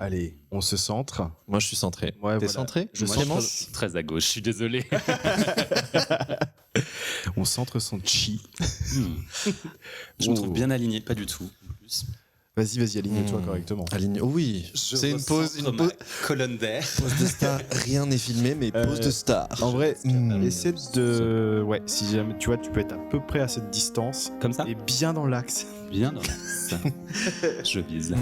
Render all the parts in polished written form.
Allez, on se centre. Moi, je suis centré. Ouais, T'es voilà. centré? Moi, je suis très à gauche, je suis désolé. On centre son chi. Je me trouve bien aligné, pas du tout. En plus. Vas-y, aligne-toi correctement. Aligne. Oh oui, c'est une pause, colonne d'air. pause de star. Rien n'est filmé, mais pause de star. En vrai, essaie de... Ouais, si jamais tu vois, tu peux être à peu près à cette distance Comme ça. et bien dans l'axe. Bien dans l'axe. Je vise.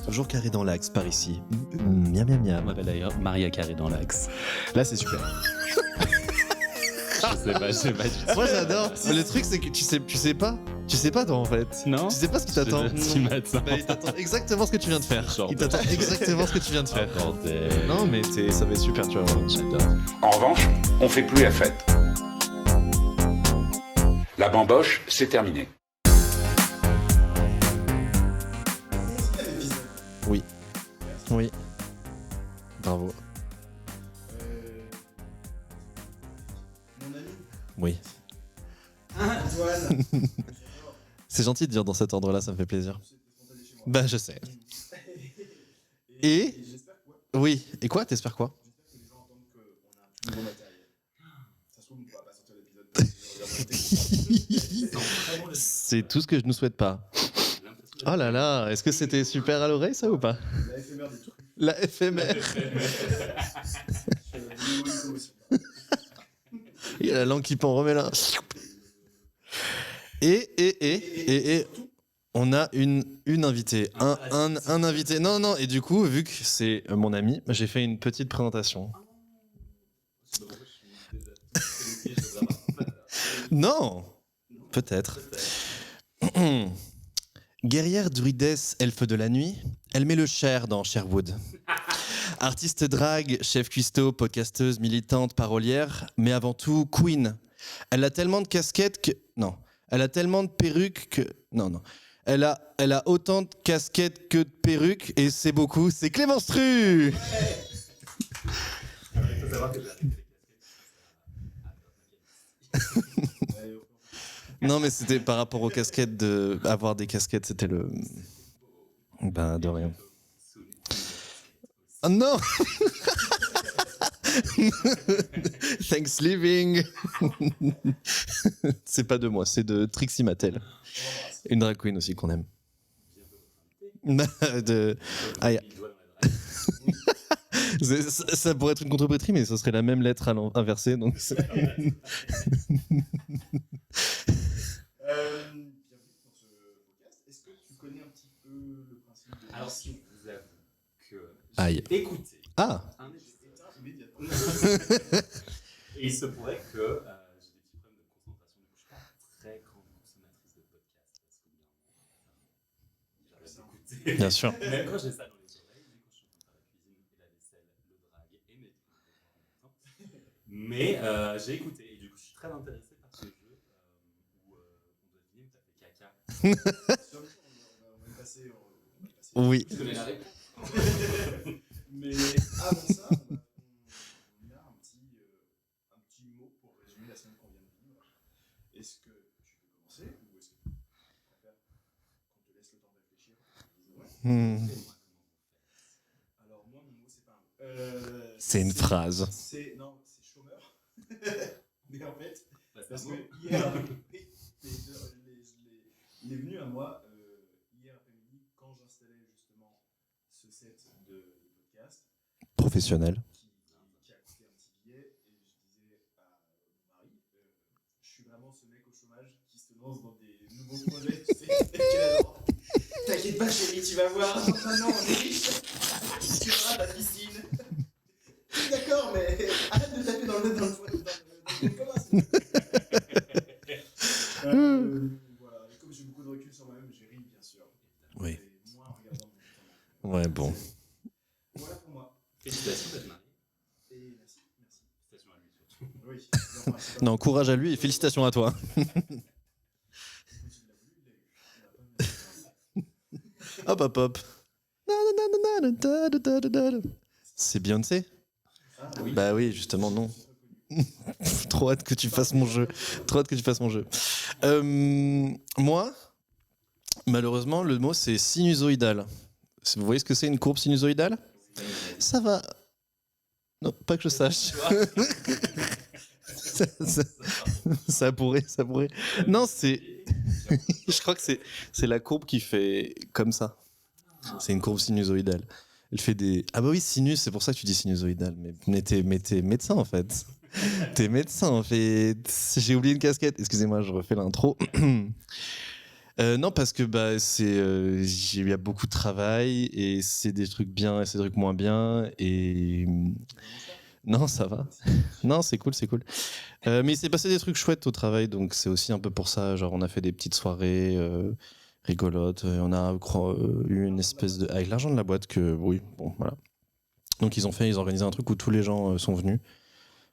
Toujours carré dans l'axe par ici. Miam miam On miam. m'appelle d'ailleurs Maria Carré dans l'axe. Là, c'est super. Je sais pas du tout. Moi j'adore. Le truc c'est que tu sais pas toi en fait. Non. Tu sais pas ce qui t'attend. Tu m'attends. Bah, il t'attend exactement ce que tu viens de faire. Genre Il t'attend exactement ce que tu viens de faire. Bordel. Non mais ça va être super, tu vas voir. J'adore. En revanche, on fait plus la fête. La bamboche, c'est terminé. Oui. Oui. Bravo. Oui. C'est gentil de dire dans cet ordre-là, ça me fait plaisir. Bah je sais. Et oui. Et quoi? T'espères quoi? C'est tout ce que je ne souhaite pas. Oh là là, est-ce que c'était super à l'oreille ça ou pas? La FMR. Il y a la langue qui pend, remets là. Et on a une invitée, un invité. Non, et du coup, vu que c'est mon ami, j'ai fait une petite présentation. Non, peut-être. Guerrière druidesse, elfe de la nuit, elle met le Cher dans Sherwood. Artiste drague, chef cuistot, podcasteuse, militante, parolière, mais avant tout queen. Elle a tellement de casquettes que... Non. Elle a tellement de perruques que... Non. Elle a autant de casquettes que de perruques, et c'est beaucoup, c'est Clémence Tru. Non, mais c'était par rapport aux casquettes, avoir des casquettes, c'était le... Ben, de rien. Oh non. Thanks living. C'est pas de moi, c'est de Trixie Mattel. Une drag queen aussi qu'on aime. Ça pourrait être une contrepétrie, mais ce serait la même lettre inversée. Donc Bienvenue dans ce podcast. Est-ce que tu connais un petit peu le principe de... Alors, si je vous avoue que Aïe. j'ai écouté Ah. un épisode immédiatement. et il se pourrait que j'ai des petits problèmes de concentration. Du coup, je suis pas très grande consommatrice de podcasts parce que j'arrête d'écouter. Bien sûr. Même quand j'ai ça dans les oreilles, mais quand je suis en train de faire la cuisine et la vaisselle, le drague et mes trucs en même temps. Mais j'ai écouté et du coup, je suis très intéressé par ce jeu où on doit deviner où t'as fait caca. On va passer... Oui. Tu connais la réponse. Mais avant ça, on a un petit mot pour résumer la semaine qu'on vient de vivre. Est-ce que tu veux commencer ou est-ce que tu préfères qu'on te laisse le temps de réfléchir? Alors moi, mon mot, c'est pas un mot. C'est une phrase. Non, c'est chômeur. Mais en fait, Bah, parce que hier, il est venu à moi hier après-midi quand j'installais justement ce set de podcast. Professionnel. Qui a coûté un petit billet et je disais à mon mari, je suis vraiment ce mec au chômage qui se lance dans des nouveaux projets, tu sais, t'inquiète pas chérie, tu vas voir, maintenant on est riche, tu verras ta piscine. D'accord, mais arrête de taper dans le voilà, et comme j'ai beaucoup de recul sur moi-même, j'ai ri bien sûr. Oui. Et moins en regardant mon temps. Ouais, bon. Voilà pour moi. Félicitations d'être marié. Et merci. Félicitations à lui surtout. Oui. Non, courage à lui et félicitations à toi. Hop, hop. C'est Beyoncé? Oui. Bah oui, justement, non. Trop hâte que tu fasses mon jeu. Moi, Malheureusement, le mot c'est sinusoïdal. Vous voyez ce que c'est une courbe sinusoïdale? Ça va. Non, pas que je sache. ça pourrait. Non, c'est. Je crois que c'est la courbe qui fait comme ça. C'est une courbe sinusoïdale. Elle fait des. Ah bah oui, sinus, c'est pour ça que tu dis sinusoïdal. Mais t'es médecin en fait. T'es médecin en fait. J'ai oublié une casquette. Excusez-moi, je refais l'intro. Non, parce que bah, il y a beaucoup de travail et c'est des trucs bien et c'est des trucs moins bien. Et. Non, ça va. Non, c'est cool. Mais il s'est passé des trucs chouettes au travail, donc c'est aussi un peu pour ça. Genre, on a fait des petites soirées rigolotes. On a eu une espèce de. Avec l'argent de la boîte, oui, bon, voilà. Donc, ils ont organisé un truc où tous les gens sont venus.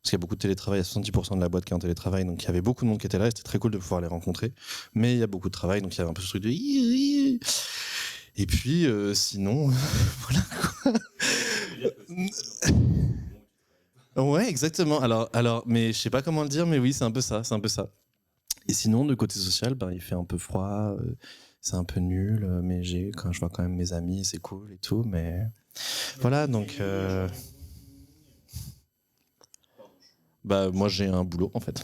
Parce qu'il y a beaucoup de télétravail, il y a 70% de la boîte qui est en télétravail, donc il y avait beaucoup de monde qui était là, et c'était très cool de pouvoir les rencontrer. Mais il y a beaucoup de travail, donc il y avait un peu ce truc de... Et puis, sinon, voilà quoi. Ouais, exactement. Alors, mais je sais pas comment le dire, mais oui, c'est un peu ça. Et sinon, de côté social, ben, il fait un peu froid, c'est un peu nul, mais quand je vois quand même mes amis, c'est cool et tout, mais voilà, donc... Bah, moi, j'ai un boulot, en fait.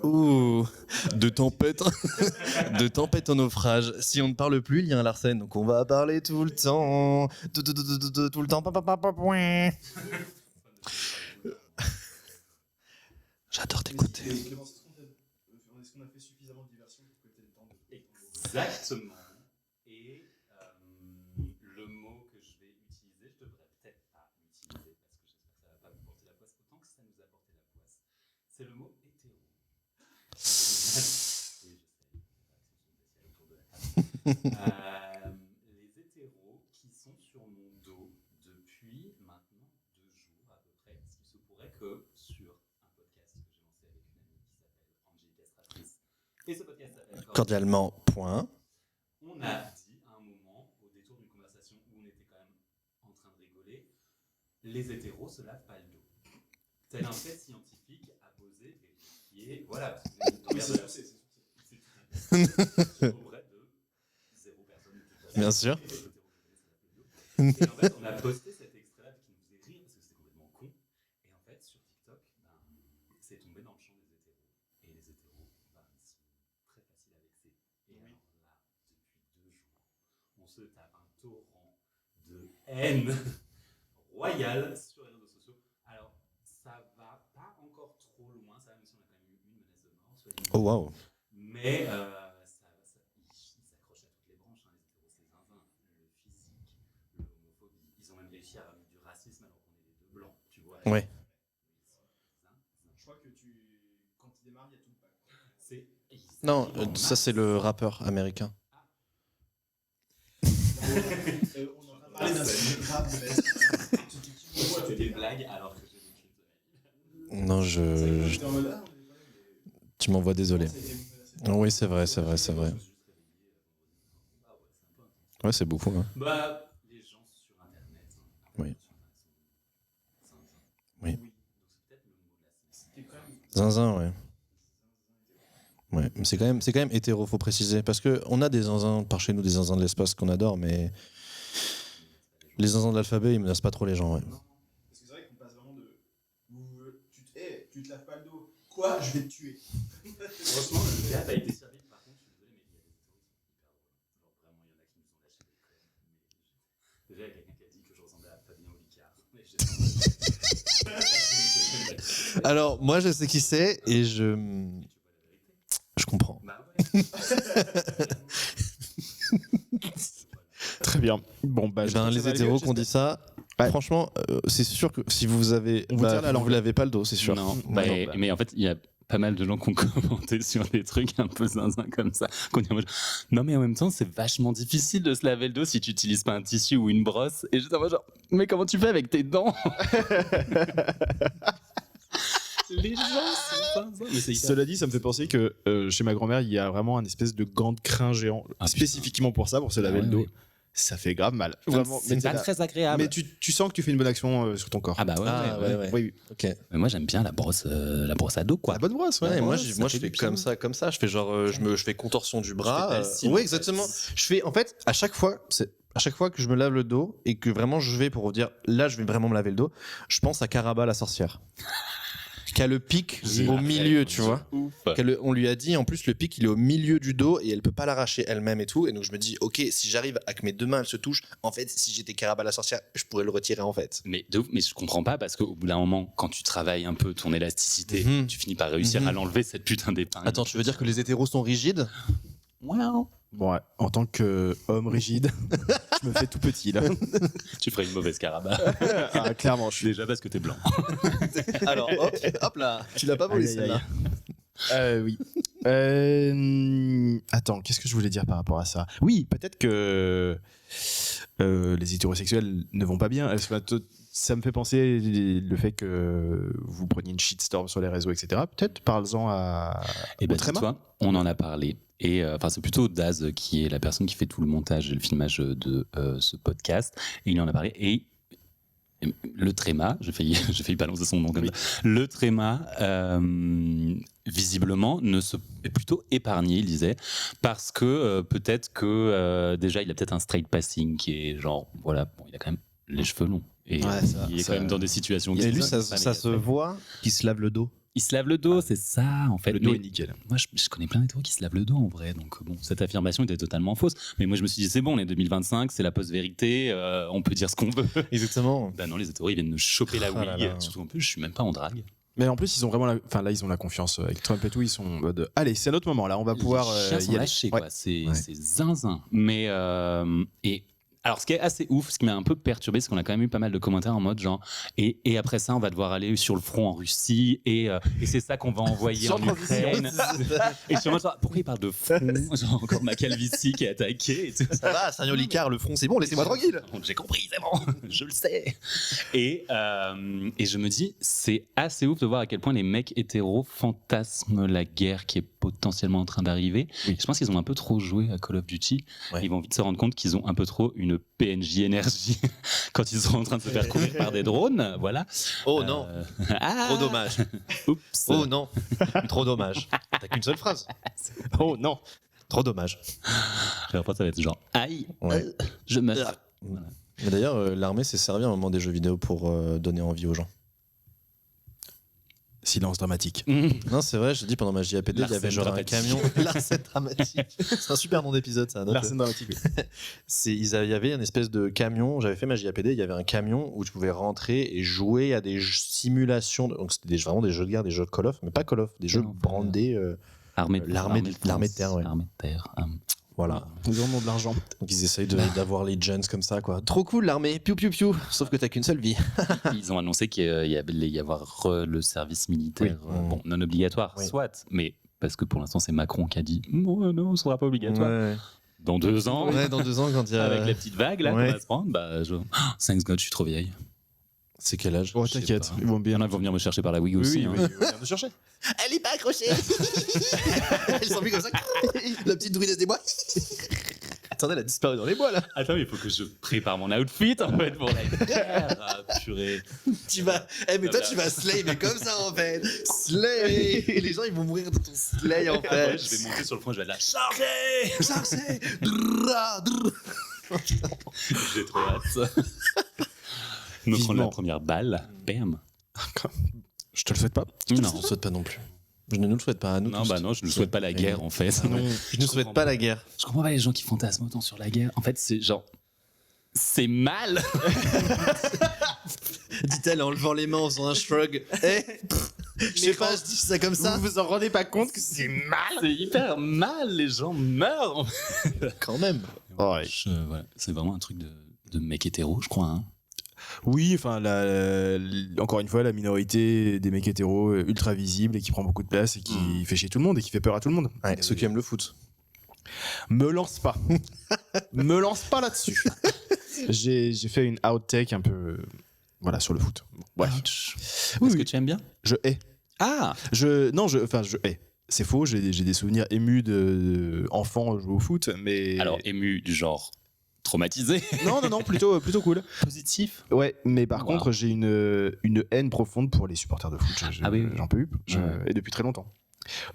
Ouh, de tempête au naufrage. Si on ne parle plus, il y a un Larsen, donc on va parler tout le temps. Tout le temps. J'adore t'écouter. Clémence, est-ce qu'on a fait suffisamment de diversion pour que tu aies le temps de... Exactement. Et le mot que je vais utiliser, je devrais peut-être pas l'utiliser parce que j'espère que ça va pas vous porter la poisse autant que ça nous a porté la poisse. C'est le mot hétéro. Les hétéros qui sont sur mon dos depuis maintenant 2 jours à peu près, parce qu'il se pourrait que sur un podcast que j'ai lancé avec une amie qui s'appelle Angie Castratrice, et ce podcast s'appelle Cordialement, point. on a dit à un moment, au détour d'une conversation où on était quand même en train de rigoler, les hétéros se lavent pas le dos. Tel un fait scientifique apposé, vérifié, voilà. C'est auprès de 0 personne. Bien sûr. Et en fait, on a posté cet extrait-là qui nous faisait rire parce que c'était complètement con. Et en fait, sur TikTok, c'est tombé dans le champ des hétéros. Et les hétéros, ils sont très faciles à vexer. Et alors là, depuis 2 jours, on se tape un torrent de haine royale sur les réseaux sociaux. Alors, ça va pas encore trop loin, ça, même si on a quand même eu une menace de mort. Oh waouh. Mais ils s'accrochent à toutes les branches, hein, les hétéros, c'est zinzin. Le physique, l'homophobie. Ils ont même réussi à ramener du racisme alors qu'on est les deux blancs, tu vois. Ouais. Je crois que quand il démarre, il y a tout le pack. Non, ça c'est le rappeur américain. On en a parlé d'un sujet grave de bête. Moi, c'est des blagues alors que j'ai vécu de la vie. Non, J'étais en mode, ah, on est pas là, mais... tu m'envoies désolé. Ça a été menacé. Oui, c'est vrai. Ouais, c'est beaucoup. Hein. Bah, les gens sur Internet. Oui. Zinzin. Oui. Donc c'est peut-être le mot de la semaine. C'était quand même... Zinzin, ouais. Ouais, mais c'est quand même hétéro, faut préciser. Parce qu'on a des zinzins par chez nous, des zinzins de l'espace qu'on adore, mais les zinzins de l'alphabet, ils menacent pas trop les gens. Ouais. Non, parce que c'est vrai qu'on passe vraiment de... tu te laves pas le dos. Quoi? Je vais te tuer. Franchement, le gars a été servi. Par contre, je suis désolé, mais il y a des hétéros qui sont hyper drôles. Genre, vraiment, il y en a qui nous ont lâché des crêpes. Déjà, il y a quelqu'un qui a dit que je ressemblais à Fabien Olicard. Alors, moi, je sais qui c'est et je comprends. Bah ouais. Très bien. Bon, bah, Les hétéros qui ont dit ça, Ouais. franchement, c'est sûr que si vous avez. On vous tire la langue. Vous l'avez pas le dos, c'est sûr. Non, Ouais, mais en fait, il y a pas mal de gens qui ont commenté sur des trucs un peu zinzin comme ça. Qu'on dit en mode, non, mais en même temps, c'est vachement difficile de se laver le dos si tu n'utilises pas un tissu ou une brosse. Et j'étais en mode genre, mais comment tu fais avec tes dents? Les gens sont zinzin. Mais c'est hyper... Cela dit, ça me fait penser que chez ma grand-mère, il y a vraiment un espèce de gant de crin géant Ah, spécifiquement pour ça, pour se laver le dos. Ouais. ça fait grave mal. Vraiment. C'est pas très agréable. Mais tu sens que tu fais une bonne action sur ton corps. Ah bah ouais. Oui. Ok. Mais moi j'aime bien la brosse à dos quoi. La bonne brosse, ouais. Ouais, moi, ça je fait fais du bien. comme ça. Je fais genre, je fais contorsion du bras. fais Dalsim, en Oui, fait. exactement. Je fais, en fait, à chaque fois que je me lave le dos et que vraiment je vais pour dire, là, je vais vraiment me laver le dos, je pense à Caraba la sorcière. Qui a le pic au milieu, tu vois. On lui a dit, en plus, le pic, il est au milieu du dos et elle peut pas l'arracher elle-même et tout. Et donc, je me dis, ok, si j'arrive à que mes deux mains, elles se touchent, en fait, si j'étais Caraba la sorcière, je pourrais le retirer, en fait. Mais je comprends pas parce qu'au bout d'un moment, quand tu travailles un peu ton élasticité, Mhm. tu finis par réussir Mhm. à l'enlever cette putain d'épingle. Attends, tu veux dire que les hétéros sont rigides? Wow. Bon, ouais. En tant qu'homme rigide, je me fais tout petit là. Tu ferais une mauvaise caraba. Ah, clairement, je suis. Déjà parce que t'es blanc. Alors, hop là, tu l'as pas volé Aïe, aïe, aïe. celle-là. Oui. Attends, qu'est-ce que je voulais dire par rapport à ça? Oui, peut-être que les hétérosexuels ne vont pas bien. Enfin, ça me fait penser le fait que vous preniez une shitstorm sur les réseaux, etc. Peut-être parle-en Et ben, au Tréma. toi, on en a parlé. Et c'est plutôt Daz qui est la personne qui fait tout le montage et le filmage de ce podcast. Et il en a parlé. Et le Tréma, j'ai failli balancer son nom comme ça. Le Tréma, visiblement, est plutôt épargné, il disait, parce que peut-être que déjà, il a peut-être un straight passing qui est genre, voilà, bon, il a quand même les cheveux longs. Et Ouais, ça- il est ça- quand même dans des situations. Et lui, qui sont ça pas se méga voit qu'il se lave le dos. Il se lave le dos, c'est ça, en fait. Le dos Mais est nickel. moi, je connais plein d'hétéros qui se lavent le dos, en vrai. Donc, bon, cette affirmation était totalement fausse. Mais moi, je me suis dit, c'est bon, on est 2025, c'est la post-vérité, on peut dire ce qu'on veut. Exactement. Bah non, les hétéros, ils viennent me choper la Ah là wig. là. Surtout en plus, je suis même pas en drague. Mais en plus, ils ont vraiment enfin là, ils ont la confiance avec Trump et tout. Ils sont en mode, allez, c'est notre moment là, on va pouvoir Les chiens sont y aller. lâchés, Ouais. quoi. C'est Ouais. zinzin. Mais, alors, ce qui est assez ouf, ce qui m'a un peu perturbé, c'est qu'on a quand même eu pas mal de commentaires en mode genre, et après ça, on va devoir aller sur le front en Russie, et c'est ça qu'on va envoyer en Ukraine. Et sur moi, genre, pourquoi il parle de front? Genre, encore ma calvitie qui est attaquée et tout. Ça va, Sagnol Licard, le front, c'est bon, laissez-moi tranquille. J'ai compris, c'est bon, je le sais. Et je me dis, c'est assez ouf de voir à quel point les mecs hétéros fantasment la guerre qui est potentiellement en train d'arriver. Oui. Je pense qu'ils ont un peu trop joué à Call of Duty. Ouais. Ils vont vite se rendre compte qu'ils ont un peu trop une PNJ énergie quand ils sont en train de se faire courir par des drones. Voilà. Oh non, Ah, trop dommage. Oups. Oh non, trop dommage. T'as qu'une seule phrase. Oh non. Trop dommage. Et après, ça va être genre, aïe, Ouais. je meurs. Mais d'ailleurs, l'armée s'est servi à un moment des jeux vidéo pour donner envie aux gens. Silence dramatique. Non, c'est vrai, je dis pendant ma JAPD, il y avait L'arsène genre un dramatique. camion. L'arsène dramatique. C'est un super nom d'épisode, ça. note-le. L'arsène dramatique. Oui. Il y avait une espèce de camion, j'avais fait ma JAPD, il y avait un camion où tu pouvais rentrer et jouer à des simulations. Donc c'était vraiment des jeux de guerre, des jeux de Call of, mais pas Call of, des jeux non, brandés. L'armée L'armée de France, terre, ouais. L'armée de terre. Voilà. Ils en ont de l'argent. Donc ils essayent d'avoir les gens comme ça, quoi. Trop cool l'armée, piou piou piou. Sauf que t'as qu'une seule vie. Ils ont annoncé qu'il y allait y avoir le service militaire, Oui. bon, non obligatoire, Oui. soit, mais parce que pour l'instant c'est Macron qui a dit non, ce sera pas obligatoire. Ouais. Dans 2 ans, Ouais, dans 2 ans, quand il y a. avec la petite vague là Ouais. qu'on va se prendre, thanks God, je suis trop vieille. C'est quel âge? Oh, Je sais t'inquiète, pas. ils vont Il y bien. en a qui vont venir me chercher par la wig Oui, aussi. oui, hein. oui, oui, viens de chercher. Elle est pas accrochée. Elle s'en vit comme ça. La petite druidesse des bois. Attendez, elle a disparu dans les bois là. Attends, mais il faut que je prépare mon outfit en fait pour la guerre. Ah, purée. Tu vas. Mais toi, tu vas slay, mais comme ça en fait. Slay. Et les gens, ils vont mourir de ton slay en Ouais, fait. je vais monter sur le front, je vais être là. Chargez. Ça, c'est. Drrra, drrra. J'ai trop hâte. Me prendre Vivement. la première balle. Bam. Je te le souhaite pas. Je ne le souhaite pas non plus. Je ne nous le souhaite pas à nous. Non, tous. bah non, je ne souhaite pas la guerre en fait. Ah non, je ne souhaite pas la guerre. Je comprends pas les gens qui fantasment autant sur la guerre. En fait, c'est genre. C'est mal. Dit-elle en levant les mains en faisant un shrug. Je sais pas, je dis ça comme ça. Vous vous en rendez pas compte que c'est mal. C'est hyper mal. Les gens meurent. Quand même. Ouais. Voilà. C'est vraiment un truc de mec hétéro, je crois. Hein. Oui, enfin, encore une fois, la minorité des mecs hétéros ultra visible et qui prend beaucoup de place et qui fait chier tout le monde et qui fait peur à tout le monde. Ouais, ceux qui aiment le foot. Me lance pas. Me lance pas là-dessus. J'ai fait une outtake un peu voilà, sur le foot. Bon, bref. Est-ce que tu aimes bien? Je hais. Ah. Je hais. C'est faux, j'ai des souvenirs émus d'enfants jouer au foot, mais. Alors ému du genre traumatisé. Non, plutôt cool. Positif. Ouais, mais par Wow. contre, j'ai une haine profonde pour les supporters de foot. Ah oui. J'en peux plus. Ouais. Et depuis très longtemps.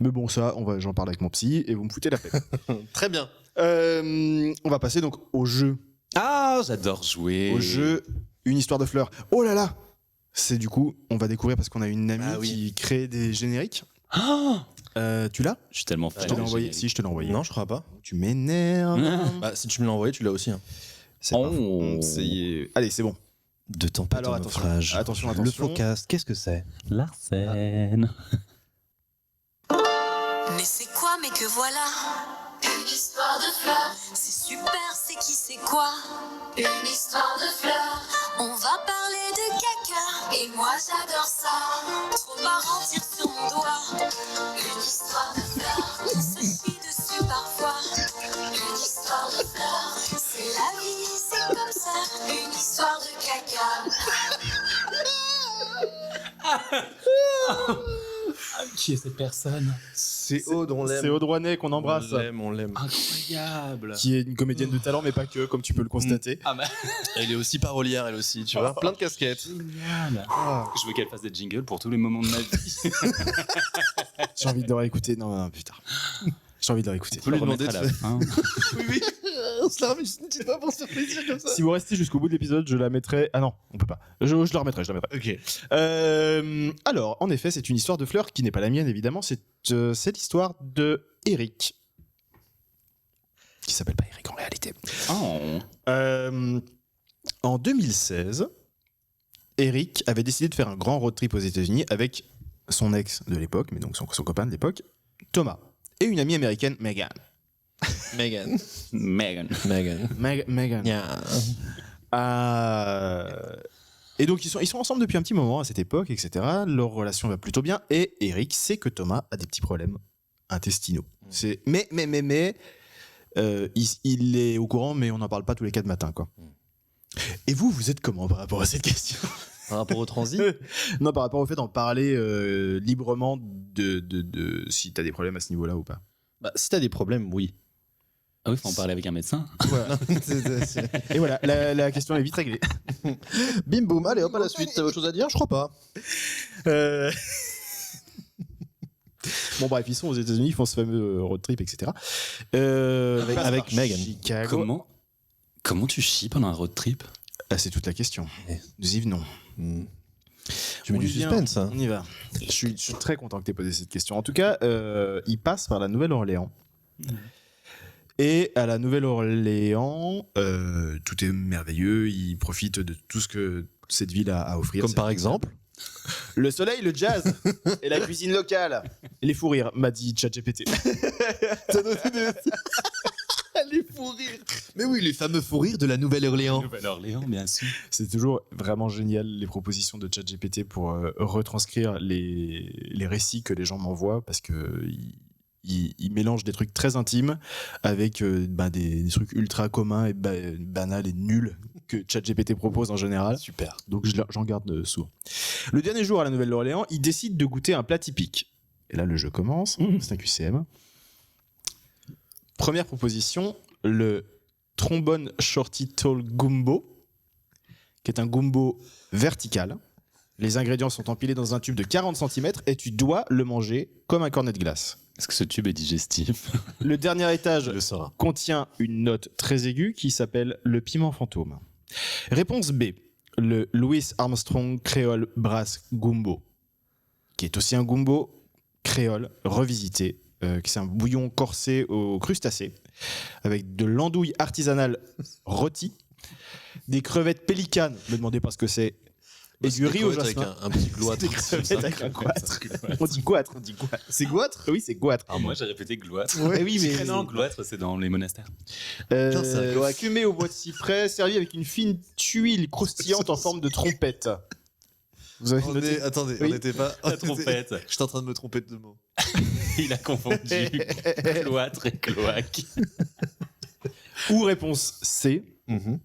Mais bon, ça, j'en parle avec mon psy et vous me foutez la paix. Très bien. On va passer donc au jeu. Ah, j'adore jouer. Au jeu, une histoire de fleurs. Oh là là! C'est du coup, on va découvrir parce qu'on a une amie Ah oui. qui crée des génériques. Ah, Tu l'as? je suis tellement Je fan. te l'ai des envoyé. génériques. Si, je te l'ai envoyé. Non, je crois pas. Tu m'énerves. Bah, si tu me l'as envoyé, tu l'as aussi. Hein. C'est pas Oh. faux. Allez, c'est bon. De tempête Alors, au attention. naufrage. Attention. Le Flowcast, qu'est-ce que c'est? Larsen. Mais c'est quoi, mais que voilà? Une histoire de fleurs. C'est super, c'est qui, c'est quoi? Une histoire de fleurs. On va parler de caca. Et moi j'adore ça. Trop marrant, tire sur mon doigt. Une histoire de fleurs. On se chie dessus parfois. Une histoire de fleurs. C'est la vie, c'est comme ça. Une histoire de caca. Qui est cette personne? C'est Aude, on C'est Aude Rouanet qu'on embrasse. On l'aime. Incroyable. Qui est une comédienne de talent, mais pas que, comme tu peux le constater. Ah bah, Elle est aussi parolière, elle aussi, tu vois. Plein de casquettes. génial. Ah, Je veux qu'elle fasse des jingles pour tous les moments de ma vie. j'ai envie de le réécouter. Non, putain. J'ai envie de le réécouter. peut lui demander Remettre à la fin. Oui. On se la remet juste une petite fois pour se faire plaisir comme ça. Si vous restez jusqu'au bout de l'épisode, je la mettrai. Ah non, on peut pas. Je la remettrai. Ok. Alors, en effet, c'est une histoire de fleurs qui n'est pas la mienne, évidemment. C'est l'histoire de Eric. Qui s'appelle pas Eric en réalité. Oh. En 2016, Eric avait décidé de faire un grand road trip aux États-Unis avec son ex de l'époque, mais donc son copain de l'époque, Thomas, et une amie américaine, Megan. Megan. Megan. Megan. Yeah. Et donc ils sont ensemble depuis un petit moment à cette époque, etc. Leur relation va plutôt bien. Et Eric sait que Thomas a des petits problèmes intestinaux. Mais il est au courant, mais on n'en parle pas tous les 4 matins, quoi. Et vous êtes comment par rapport à cette question? Par rapport au transit. Non, par rapport au fait d'en parler librement de si t'as des problèmes à ce niveau-là ou pas. Bah, si t'as des problèmes, oui. Ah oui, faut en parler avec un médecin. Et voilà, la question est vite réglée. Bim boum, allez hop à la suite. T'as autre chose à dire? Je crois pas. Bon bref, ils sont aux États-Unis, ils font ce fameux road trip, etc. Avec Megan. Chicago. Comment tu chies pendant un road trip? Ah, c'est toute la question. Nous y venons. Tu mets On du y vient, suspense, hein. On y va. Je suis très content que tu aies posé cette question. En tout cas, il passe par la Nouvelle-Orléans. Et à la Nouvelle-Orléans, tout est merveilleux. Il profite de tout ce que cette ville a à offrir. Comme par exemple. Le soleil, le jazz et la cuisine locale. Et les fous rires, m'a dit ChatGPT. Les fous rires. Mais oui, les fameux fous rires de la Nouvelle-Orléans. Nouvelle-Orléans, bien sûr. C'est toujours vraiment génial les propositions de ChatGPT pour retranscrire les récits que les gens m'envoient parce que il mélange des trucs très intimes avec des trucs ultra communs et banals et nuls que ChatGPT propose en général. Super. Donc j'en garde sourd. Le dernier jour à la Nouvelle-Orléans, il décide de goûter un plat typique. Et là, le jeu commence. C'est un QCM. Première proposition, le trombone shorty tall gumbo, qui est un gumbo vertical. Les ingrédients sont empilés dans un tube de 40 cm et tu dois le manger comme un cornet de glace. Est-ce que ce tube est digestif? Le dernier étage Je le saurai. contient une note très aiguë qui s'appelle le piment fantôme. Réponse B, le Louis Armstrong Creole Brass Gumbo, qui est aussi un gumbo créole revisité, qui c'est un bouillon corsé aux crustacés, avec de l'andouille artisanale rôtie, des crevettes pélicanes, ne me demandez pas ce que c'est, et du riz au jasmin. Avec un petit gloître. Des crevettes avec un goitre. On dit goitre. C'est goitre? Oui, c'est goitre. Ah, moi j'ai répété gloître. Eh oui, mais Non, gloître c'est dans les monastères. Putain, c'est un- Fumé au bois de cyprès, servi avec une fine tuile croustillante en forme de trompette. Vous avez noté? Attendez, Oui. on n'était pas. La trompette. J'étais en train de me tromper de mots. Il a confondu cloître et cloaque. Ou réponse C,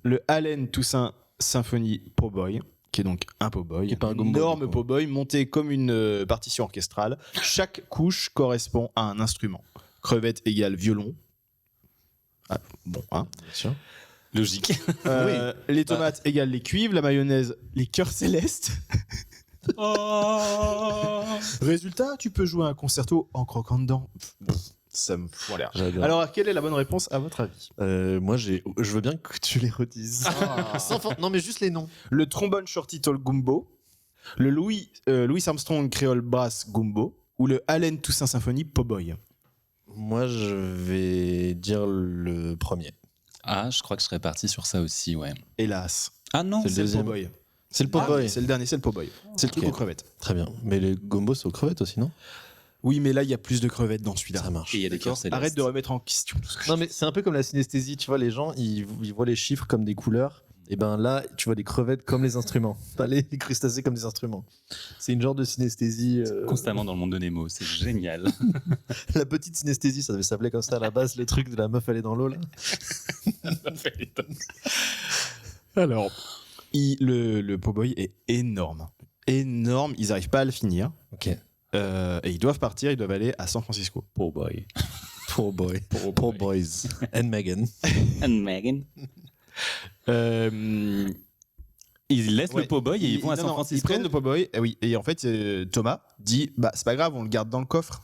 le Allen Toussaint Symphony Po Boy, qui est donc un po' boy, Qui est pas un un gumbo, énorme du coup. po' boy monté comme une partition orchestrale. Chaque couche correspond à un instrument. Crevette égale violon. Ah, bon, hein. Bien sûr. Logique. Les tomates égale les cuivres, la mayonnaise, les cœurs célestes. Résultat, tu peux jouer un concerto en croquant dedans. Ça me fout en l'air. J'adore. Alors, quelle est la bonne réponse à votre avis? Moi, je veux bien que tu les redises. Non, mais juste les noms. Le trombone shorty tall gumbo, le Louis Armstrong Creole Brass gumbo ou le Allen Toussaint Symphony po' boy. Moi, je vais dire le premier. Ah, je crois que je serais parti sur ça aussi, ouais. Hélas, Ah non, C'est le c'est le po' deuxième. boy. C'est le po' Ah, boy. c'est le dernier, c'est le po' boy. C'est le truc Ok. aux crevettes. Très bien. Mais le gombo, c'est aux crevettes aussi, non? Oui, mais là, il y a plus de crevettes dans celui-là. Ça marche. Et il y a des cœurs célestes. Arrête de remettre en question tout ce que Non, mais c'est un peu comme la synesthésie. Tu vois, les gens, ils voient les chiffres comme des couleurs. Et ben là, tu vois des crevettes comme les instruments. Pas les crustacés comme des instruments. C'est une genre de synesthésie. Constamment dans le monde de Nemo, c'est génial. La petite synesthésie, ça devait s'appeler comme ça à la base, les trucs de la meuf, elle est dans l'eau là. Alors, le po' boy est énorme. Énorme, ils n'arrivent pas à le finir. Ok. Et ils doivent partir, ils doivent aller à San Francisco. Oh boy. Poor boy. Poor boys. And Megan. And Megan. Ils laissent Ouais. le po' boy et ils vont à San Ils Francisco. prennent le po' boy, et oui. Et en fait, Thomas dit, bah c'est pas grave, on le garde dans le coffre.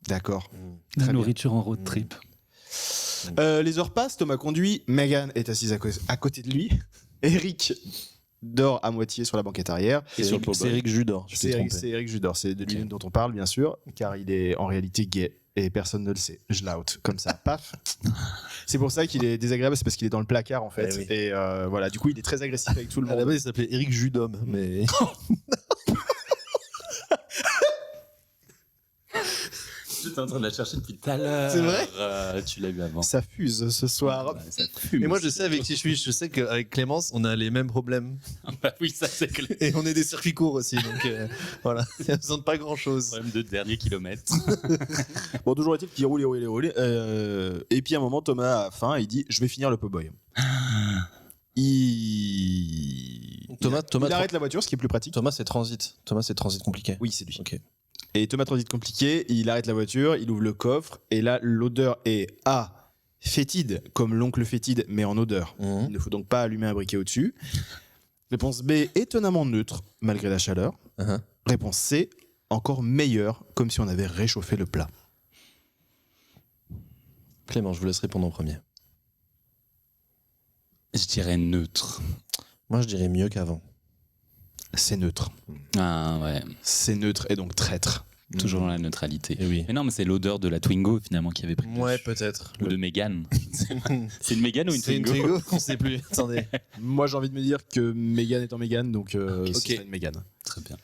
D'accord. La Très bien. nourriture en road trip. Les heures passent, Thomas conduit, Megan est assise à côté de lui, Eric dort à moitié sur la banquette arrière. Et sur le po' C'est boy. Eric Judor, je t'ai trompé. C'est Eric Judor, c'est de lui dont on parle bien sûr, car il est en réalité gay et personne ne le sait. Je l'out comme ça, paf. C'est pour ça qu'il est désagréable, c'est parce qu'il est dans le placard en fait. Eh oui. Et voilà, du coup il est très agressif avec tout le À la monde. base, il s'appelait Eric Judom, mais. J'étais en train de la chercher depuis tout à l'heure. C'est vrai Tu l'as eu avant. Ça fuse ce soir. Ouais, ça fume. Et moi, je sais avec qui je suis. Je sais qu'avec Clémence, on a les mêmes problèmes. Bah oui, ça c'est clair. Et on est des circuits courts aussi. Donc voilà, il y a besoin de pas grand chose. Problème de dernier kilomètre. Bon, toujours est-il qu'il roule. Et puis à un moment, Thomas a faim et il dit je vais finir le po' boy. Thomas, il arrête la voiture, ce qui est plus pratique. Thomas, c'est transit. Thomas, c'est transit compliqué. Oui, c'est lui. Ok. Et Thomas transit compliqué, il arrête la voiture, il ouvre le coffre, et là, l'odeur est A, fétide, comme l'oncle fétide, mais en odeur. Mhm. Il ne faut donc pas allumer un briquet au-dessus. Réponse B, étonnamment neutre, malgré la chaleur. Uh-huh. Réponse C, encore meilleure, comme si on avait réchauffé le plat. Clément, je vous laisse répondre en premier. Je dirais neutre. Moi, je dirais mieux qu'avant. C'est neutre. Ah ouais, C'est neutre et donc traître. toujours dans la neutralité. Eh oui. Mais non, mais c'est l'odeur de la Twingo finalement qui avait pris. Ouais, dessus. peut-être. Ou de Mégane. C'est une Mégane ou une C'est une Twingo Twingo On sait plus. Attendez. Moi, j'ai envie de me dire que Mégane est en Mégane, donc ce Ok. serait une Mégane. Très bien.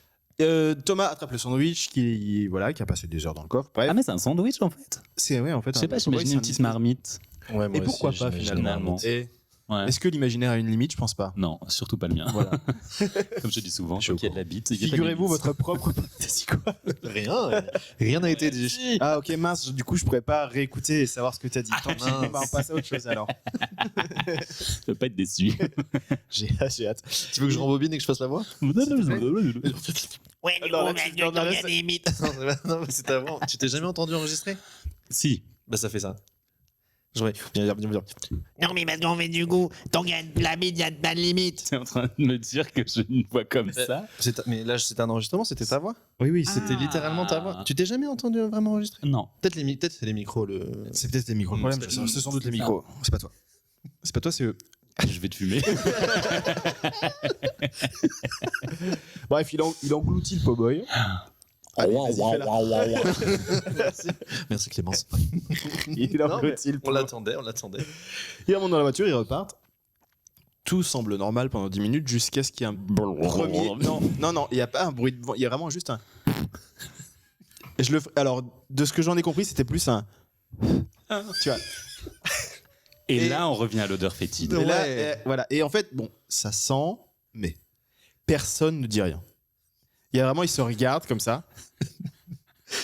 Thomas attrape le sandwich qui a passé des heures dans le coffre. Bref, Ah mais c'est un sandwich en fait. c'est ouais, en fait. Je sais pas, j'imagine une petite marmite. Ouais, moi Et pourquoi aussi, pas j'imagine finalement marmite. Et Ouais. est-ce que l'imaginaire a une limite? Je pense pas. Non, surtout pas le mien. Voilà. Comme je dis souvent, Je suis il y a au de la bite. il y a pas de Figurez-vous limite. votre propre. C'est quoi? Rien n'a été dit. Ah ok mince. Du coup je pourrais pas réécouter et savoir ce que t'as dit. Tant pis, on va en passer à autre chose alors. Je peux pas être déçu. J'ai hâte. Tu veux que je rembobine et que je fasse la voix Ouais, Non, là, tu- non, là, ça- Non, mais c'est ta voix. Tu t'es jamais entendu enregistrer? Si. Bah, ça fait ça. Non, mais maintenant, on met du goût. Donc, la bite, il y a pas de limite. Tu es en train de me dire que j'ai une voix comme ça? Mais là, c'était un enregistrement, c'était ta voix? Oui. C'était littéralement ta voix. Tu t'es jamais entendu vraiment enregistrer? Non. Peut-être c'est les micros. C'est peut-être les micros. Le problème, c'est sans doute les micros. C'est pas toi. C'est pas toi, c'est eux. Je vais te fumer. Bref, il engloutit le po' boy. Allez, vas-y, fais-la. Merci Clémence. Il engloutit le po' On boy. l'attendait. Ils remontent dans la voiture, ils repartent. Tout semble normal pendant 10 minutes jusqu'à ce qu'il y ait un premier. Non, il n'y a pas un bruit de vent, il y a vraiment juste un. Et alors, de ce que j'en ai compris, c'était plus un. Tu vois. Et Et- là, on revient à l'odeur fétide. Et là, Ouais. voilà. Et en fait, bon, ça sent, mais personne ne dit rien. Il y a vraiment, ils se regardent comme ça.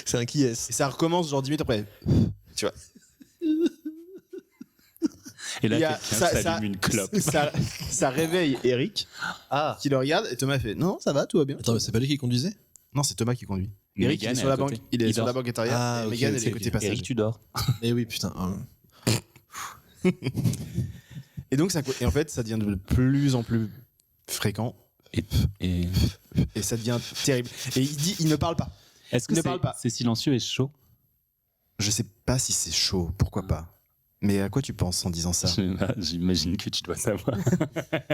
C'est un qui est. Et ça recommence genre 10 minutes après. Tu vois. Et là, Il y a- quelqu'un ça- s'allume une clope. ça réveille Eric, Ah. qui le regarde, et Thomas fait non, ça va, tout va bien. Attends, mais c'est pas lui qui conduisait? Non, c'est Thomas qui conduit. Eric, il Mégane est est sur à la côté. banque. Il est Il sur la dort. banquette arrière. Ah, et ok, Mégane, elle ok, est côté ok. passager. Eric, tu dors. Eh oui, putain. Et donc, et en fait, ça devient de plus en plus fréquent. Et Et ça devient terrible. Et il ne parle pas. est-ce que Il ne parle pas. c'est silencieux et chaud? Je sais pas si c'est chaud, pourquoi pas. Mais à quoi tu penses en disant ça? J'imagine que tu dois savoir.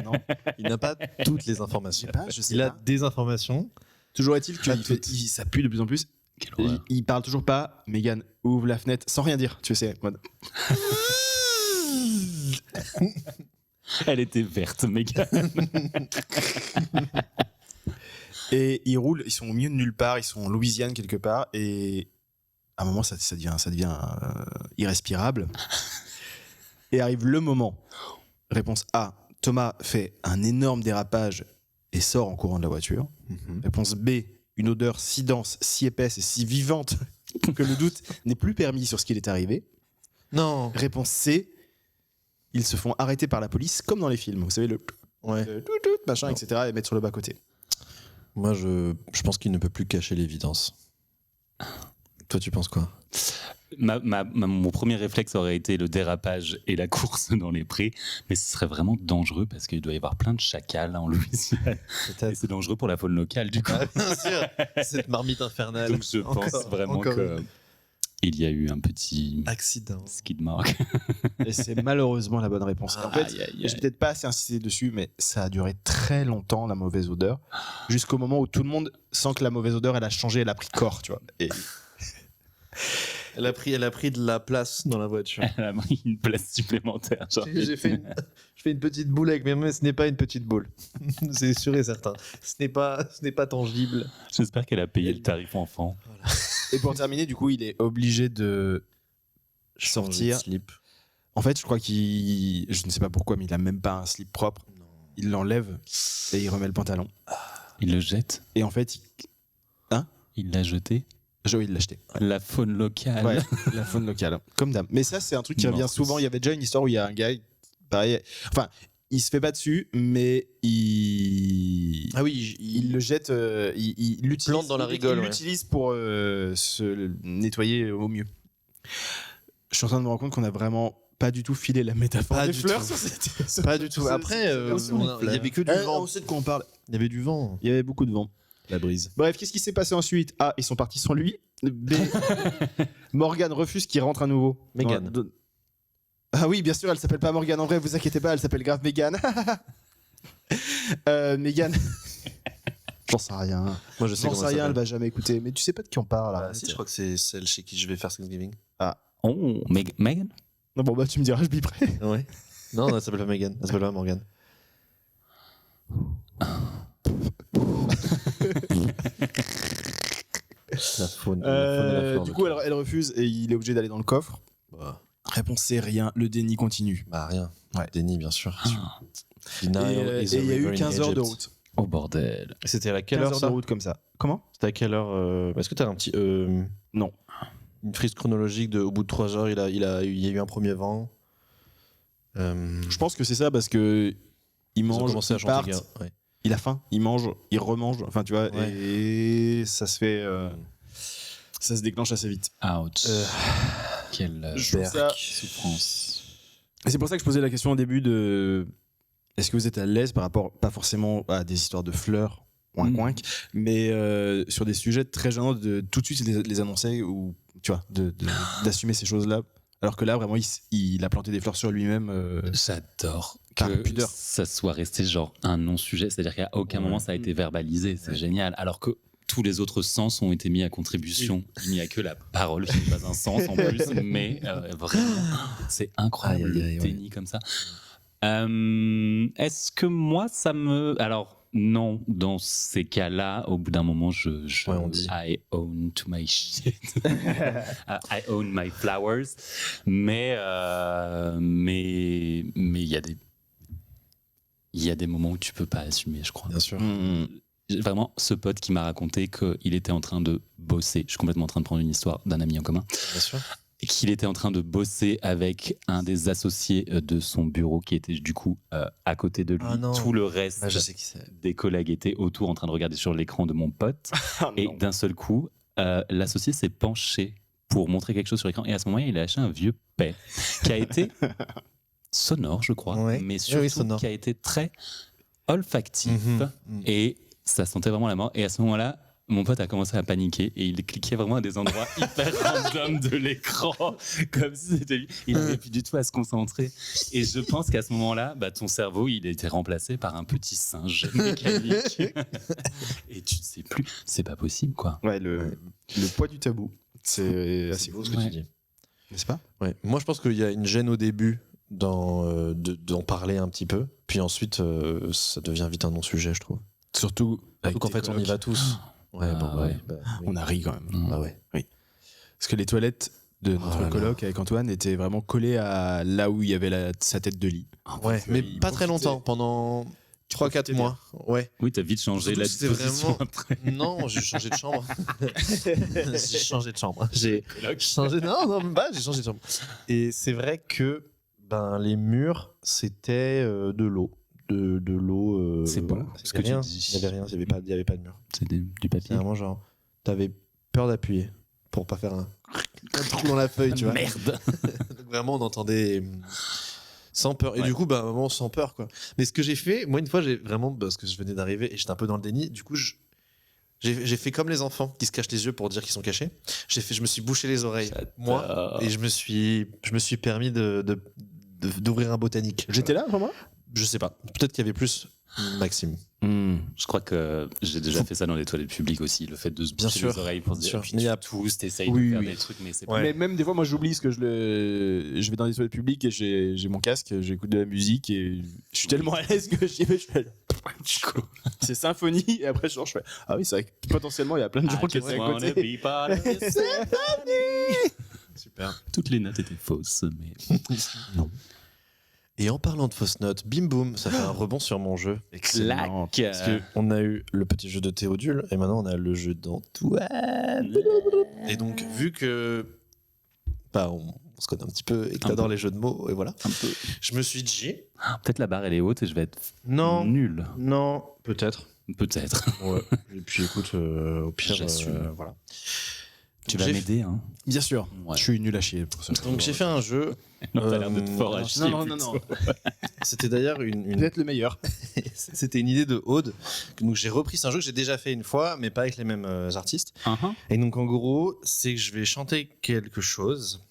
Non, Il n'a pas toutes les informations. je sais Il a pas. des informations. Toujours est-il Pas que toutes. ça pue de plus en plus. Quelle Et horreur. il parle toujours pas. Mégane ouvre la fenêtre sans rien dire, tu sais. en mode- Elle était verte, Mégane. Et ils roulent, ils sont au milieu de nulle part, ils sont en Louisiane quelque part, et à un moment ça devient irrespirable. Et arrive le moment. Réponse A, Thomas fait un énorme dérapage et sort en courant de la voiture. Réponse B, une odeur si dense, si épaisse et si vivante que le doute n'est plus permis sur ce qu'il est arrivé. Non. Réponse C, ils se font arrêter par la police comme dans les films. Vous savez, le Ouais. machin, etc. et mettre sur le bas-côté. Moi, je pense qu'il ne peut plus cacher l'évidence. Toi, tu penses quoi? Mon premier réflexe aurait été le dérapage et la course dans les prés, mais ce serait vraiment dangereux parce qu'il doit y avoir plein de chacals en Louisiane. Et c'est dangereux pour la faune locale, du coup. Bien sûr. Cette marmite infernale. Donc je pense Encore- vraiment encore que il y a eu un petit accident. skid mark. Et c'est malheureusement la bonne réponse. En fait, Aïe, aïe, j'ai aïe. peut-être pas assez insisté dessus, mais ça a duré très longtemps, la mauvaise odeur, jusqu'au moment où tout le monde sent que la mauvaise odeur, elle a changé, elle a pris corps, tu vois. Et Elle a pris de la place dans la voiture. Elle a pris une place supplémentaire. genre. Je fais une petite boule avec mes mains, mais ce n'est pas une petite boule. C'est sûr et certain. Ce n'est pas tangible. J'espère qu'elle a payé le tarif enfant. Et pour terminer, du coup, il est obligé de sortir. Changer de slip. En fait, je crois je ne sais pas pourquoi, mais il a même pas un slip propre. Il l'enlève et il remet le pantalon. Il le jette. Et en fait, Il l'a jeté. il l'a acheté. La faune locale. Ouais, la faune locale, comme d'hab. Mais ça, c'est un truc qui Non, revient souvent. Il y avait déjà une histoire où il y a un gars, pareil, enfin, il se fait pas dessus, mais il oui, il le jette, il l'utilise plante dans la rigole, il ouais. l'utilise pour se nettoyer au mieux. Je suis en train de me rendre compte qu'on a vraiment pas du tout filé la métaphore Pas des du fleurs tout. sur cette. Pas du tout. Après, il y avait que du vent. On sait de quoi on parle. Il y avait du vent. Il y avait beaucoup de vent. La brise. Bref, qu'est-ce qui s'est passé ensuite? A, ils sont partis sans lui. B, Morgane refuse qu'il rentre à nouveau. Mégane. Ah oui, bien sûr, elle s'appelle pas Morgane en vrai, vous inquiétez pas, elle s'appelle grave Mégane. Mégane. J'en sais rien. Moi, je sais J'en comment sais rien, elle s'appelle. va jamais écouter. Mais tu sais pas de qui on parle là. Ah, si, je crois que c'est celle chez qui je vais faire Thanksgiving. Oh, Megan. Non, bon, bah tu me diras, je biperai. Ouais. Non, elle s'appelle pas Megan. Elle s'appelle pas Morgane. La faune. La faune et la flore Du de coup, Cœur. elle refuse et il est obligé d'aller dans le coffre. Bah, Réponse C, rien. Le déni continue. rien. Ouais. Déni, bien sûr. Ah. Et Denial is a il y a eu river in 15 heures de Egypt. route. Oh bordel. C'était à quelle 15 heure heures ça de route comme ça. Comment? C'était à quelle heure Est-ce que t'as un petit. Non. Une frise chronologique de. Au bout de 3 heures, il y a eu un premier vent. Je pense que c'est ça parce que il Ils ont mange, commencé à il chanter. part, gars. Ouais. il a faim, il mange, il remange. Enfin, tu vois, Ouais. et ça se fait. Ça se déclenche assez vite. Ouch. Quelle Je trouve ça- souffrance. Et c'est pour ça que je posais la question au début de est-ce que vous êtes à l'aise par rapport, pas forcément à des histoires de fleurs ou un coinque, mais sur des sujets très gênants de tout de suite les annoncer ou tu vois, d'assumer ces choses-là. Alors que là, vraiment, il a planté des fleurs sur lui-même. J'adore Par que pudeur. ça soit resté genre un non-sujet, c'est-à-dire qu'à aucun moment ça a été verbalisé, c'est génial. Alors que tous les autres sens ont été mis à contribution. Il n'y a que la parole qui n'est pas un sens en plus, mais vraiment, c'est incroyable Aïe, aïe, aïe, le déni comme ça. Est-ce que moi, ça me... Alors, non, dans ces cas-là, au bout d'un moment, Ouais, on dit. I own to my shit. I own my flowers. Mais il y a des moments où tu peux pas assumer, je crois. Bien sûr. Vraiment, ce pote qui m'a raconté qu'il était en train de bosser, je suis complètement en train de prendre une histoire d'un ami en commun, Bien sûr. et qu'il était en train de bosser avec un des associés de son bureau qui était du coup à côté de lui. Ah non. Tout le reste Ah, je sais qui c'est. des collègues étaient autour en train de regarder sur l'écran de mon pote. Et d'un seul coup, l'associé s'est penché pour montrer quelque chose sur l'écran. Et à ce moment-là, il a lâché un vieux paix qui a été sonore, je crois, Ouais. mais Oui, surtout sonore. qui a été très olfactif. Mhm. Et ça sentait vraiment la mort. Et à ce moment-là, mon pote a commencé à paniquer et il cliquait vraiment à des endroits hyper random de l'écran, comme si c'était lui. Il n'avait plus du tout à se concentrer. Et je pense qu'à ce moment-là, ton cerveau, il était remplacé par un petit singe mécanique. Et tu ne sais plus, c'est pas possible, quoi. Ouais, le poids du tabou. C'est assez beau fou, ce que tu dis. n'est-ce pas? Ouais. Moi, je pense qu'il y a une gêne au début d'en parler un petit peu. Puis ensuite, ça devient vite un non-sujet, je trouve. Surtout Surtout qu'en fait, on y va tous. Ouais, Ah, bon, ouais. oui. On a ri quand même. Ah ouais. Parce que les toilettes de notre là là. coloc avec Antoine étaient vraiment collées à là où il y avait sa tête de lit. Ouais, mais il pas très profitait- longtemps, pendant 3-4 profitais mois. Ouais. Oui, t'as vite changé Surtout la que c'était disposition vraiment- après. Non, j'ai changé de chambre. J'ai changé de chambre. J'ai changé. Non, même pas. J'ai changé de chambre. Et c'est vrai que les murs, c'était de l'eau. De l'eau. C'est bon, Voilà. ce que tu rien. dis. Il n'y avait rien. Il y avait pas de mur. C'est du C'est papier. vraiment genre. T'avais peur d'appuyer pour pas faire un trou dans la feuille, tu vois. Merde. Donc vraiment, on entendait sans peur. Et Ouais. du coup, vraiment sans peur, quoi. Mais ce que j'ai fait, moi, une fois, j'ai vraiment, parce que je venais d'arriver et j'étais un peu dans le déni, du coup, j'ai fait comme les enfants qui se cachent les yeux pour dire qu'ils sont cachés. Je me suis bouché les oreilles, moi, et je me suis permis d'ouvrir un botanique. J'étais là, vraiment? Je sais pas. Peut-être qu'il y avait plus Maxime. Je crois que j'ai déjà fait ça dans les toilettes publiques aussi, le fait de se Bien boucher sûr, les oreilles pour se bien dire, sûr. puis Mais il y a- tous, t'essayes Oui, de faire oui. des trucs, mais c'est Ouais. Mais même des fois, moi, j'oublie ce que je vais dans les toilettes publiques et j'ai mon casque, j'écoute de la musique et je suis tellement à l'aise que j'y vais, je fais c'est symphonie et après je fais ah oui, c'est vrai que potentiellement il y a plein de gens qui étaient à côté. Super. Toutes les notes étaient fausses, mais Et en parlant de fausses notes, bim boum, ça fait un rebond sur mon jeu. Excellent. Parce qu'on a eu le petit jeu de Théodule et maintenant on a le jeu d'Antoine. Et donc, vu que on se connaît un petit peu et que Un t'adores peu. les jeux de mots, et voilà, un peu. je me suis dit Peut-être la barre elle est haute et je vais être nul. non, peut-être. Peut-être. Ouais. Et puis écoute, au pire, J'assume. voilà. Tu vas J'ai- m'aider, hein. Bien sûr. Ouais. Je suis nul à chier pour ça. Donc j'ai fait un jeu. Non, t'as l'air d'être fort à chier. non, non, non. plutôt. C'était d'ailleurs une Peut-être le meilleur. c'était une idée de Aude. Donc j'ai repris, c'est un jeu que j'ai déjà fait une fois, mais pas avec les mêmes artistes. Et donc en gros, c'est que je vais chanter quelque chose.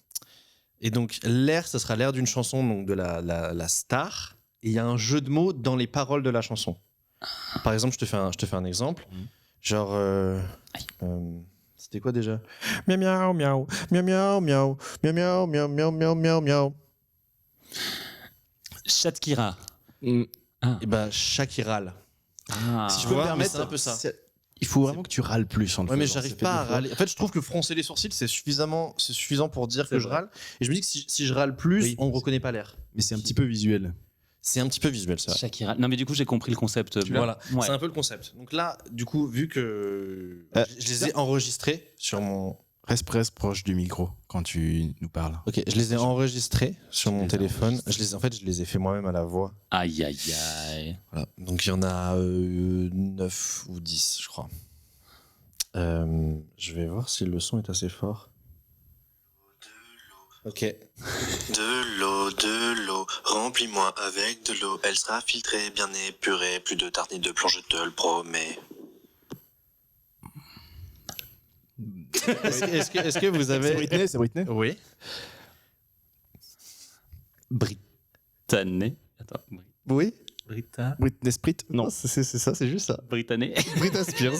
Et donc l'air, ça sera l'air d'une chanson, donc de la star. Et il y a un jeu de mots dans les paroles de la chanson. Par exemple, je te fais un exemple. Genre, c'était quoi déjà? Miaou miaou miaou miaou miaou miaou miaou miaou miaou miaou miaou miaou. Shatkira. Et Shakiral. Ah. Si Je je peux peux me me permettre, c'est un peu ça. Il faut vraiment que tu râles plus en le Ouais, mais faisant. j'arrive Ça fait pas à des fois. râler. En fait, je trouve que froncer les sourcils, c'est suffisant pour dire C'est que je vrai. râle. Et je me dis que si je râle plus, Oui. on reconnaît pas l'air. Mais c'est un petit peu visuel. C'est un petit peu visuel, ça. Shakira. Non, mais du coup, j'ai compris le concept. Voilà, Ouais. c'est un peu le concept. Donc là, du coup, vu que je les ai enregistrés sur mon. Reste proche du micro quand tu nous parles. Ok, je les ai enregistrés sur mon les as téléphone. Je les ai fait moi-même à la voix. Aïe, aïe, aïe. Voilà. Donc il y en a 9 ou 10, je crois. Je vais voir si le son est assez fort. Ok. De l'eau, remplis-moi avec de l'eau. Elle sera filtrée, bien épurée. Plus de tartines de plomb, je te le promets. Est-ce que vous avez. C'est Britney. Oui. Britanné. Attends. Oui. Britney Sprit. Non. C'est ça, c'est juste ça. Britanné. Britney Spears.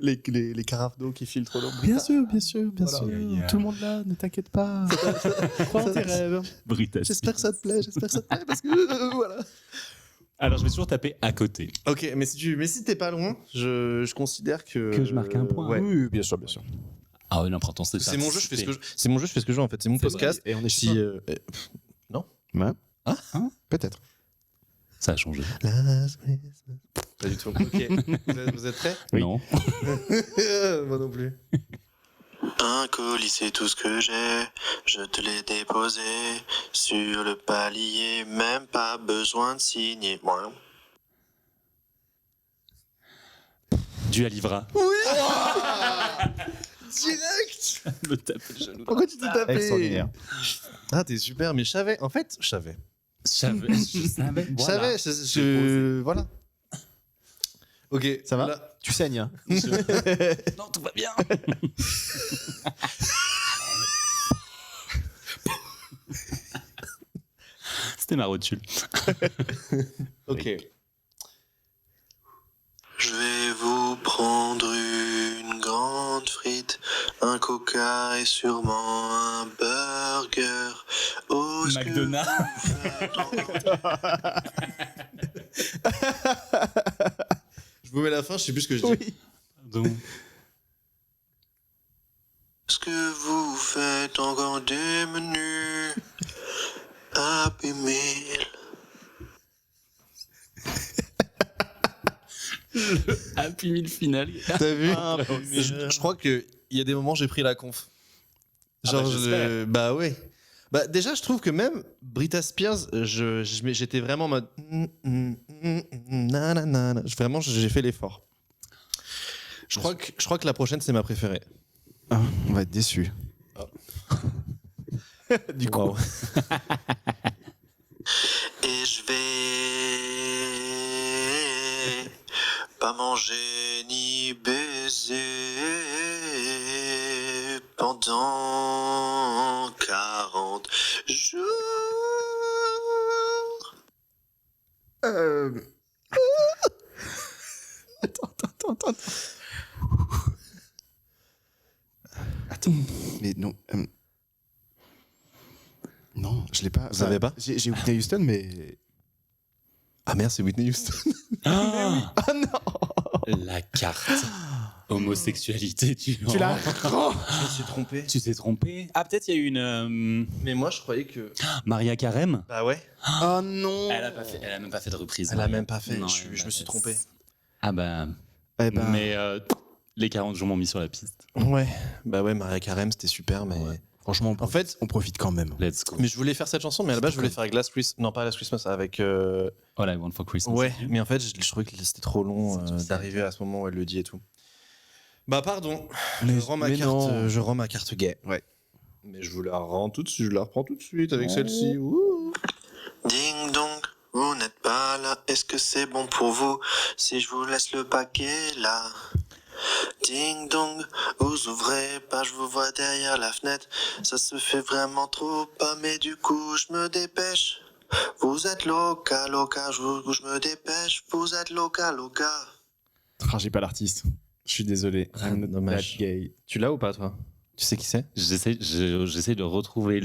les carafes d'eau qui filtrent l'eau. Bien sûr, bien sûr. Voilà. Tout le monde là, ne t'inquiète pas. Crois en tes rêves. Britanné. J'espère que ça te plaît, parce que voilà. Alors, je vais toujours taper à côté. Ok, mais si t'es pas loin, je considère que je marque un point. Ouais. Oui, bien sûr, bien sûr. Ah ouais, non, pourtant, c'est C'est mon jeu, je fais ce que je. C'est mon jeu, je fais ce que je veux en fait. C'est mon C'est podcast. Et on est Si non. Ouais. Ah, Peut-être. Ça a changé. Pas du tout. Ok. Vous êtes prêts? Non. Moi non plus. Un colis, c'est tout ce que j'ai. Je te l'ai déposé sur le palier. Même pas besoin de signer. Moi. Du à Livra. direct. Me taper le genou. Pourquoi tu t'es tapé? Extraordinaire. Ah, t'es super, mais je savais. En fait, je savais. Je savais. Je savais, voilà. Ok, Ça va là. Tu saignes, hein. Non, tout va bien. C'était ma rotule. Ok. Je vais vous prendre une grande frite, un coca et sûrement un burger. Oh, ce que McDonald's. vous faites encore- Je vous mets la fin, je sais plus ce que je dis. Donc, Ce que vous faites encore des menus Happy Meal. Happy Meal final. T'as vu? Je crois qu'il y a des moments j'ai pris la conf. Genre, j'espère. bah ouais. Bah déjà, je trouve que même Britney Spears, j'étais vraiment en mode nanana. Vraiment, j'ai fait l'effort. Je crois que la prochaine c'est ma préférée. Ah, on va être déçus. Du coup, wow. Et je vais pas manger ni baiser pendant 40 jours. Attends. Mais non. Non, je l'ai pas. Vous savez pas? J'ai Whitney Houston, mais. Ah merde, c'est Whitney Houston. Ah, Ah non. la carte. Homosexualité, tu l'as. Je me suis trompé. Tu t'es trompé. Ah, peut-être il y a une Mais moi, je croyais que. Maria Carême. Bah ouais. Oh non. Elle a même pas fait de reprise. Elle a Maria. même pas fait. Non, je elle a me pas suis fait. trompé. Ah bah. Eh ben, Mais les 40 jours m'ont mis sur la piste. Ouais. Bah ouais, Maria Carême, c'était super, mais. Ouais. franchement, En fait, on profite quand même. Let's go. mais je voulais faire cette chanson, mais à la base, je voulais faire avec Last Christmas. Non, pas Last Christmas, avec. All I Want for Christmas. Ouais, mais en fait, je trouvais que c'était trop long C'est tout ça. d'arriver à ce moment où elle le dit et tout. Bah, pardon. Mais- je rends ma mais carte, non. je rends ma carte gay. Ouais. Mais je vous la rends tout de suite, je la reprends tout de suite avec Oh. celle-ci. Ouh. Ding dong, vous n'êtes pas là. Est-ce que c'est bon pour vous si je vous laisse le paquet là? Ding dong, vous ouvrez pas, je vous vois derrière la fenêtre. Ça se fait vraiment trop pas, mais du coup je me dépêche. Vous êtes loca, je me dépêche. Vous êtes loca. Ah, j'ai pas l'artiste. Je suis désolé. Ah, I'm not dommage. that gay. Tu l'as ou pas, toi? Tu sais qui c'est? J'essaie de retrouver.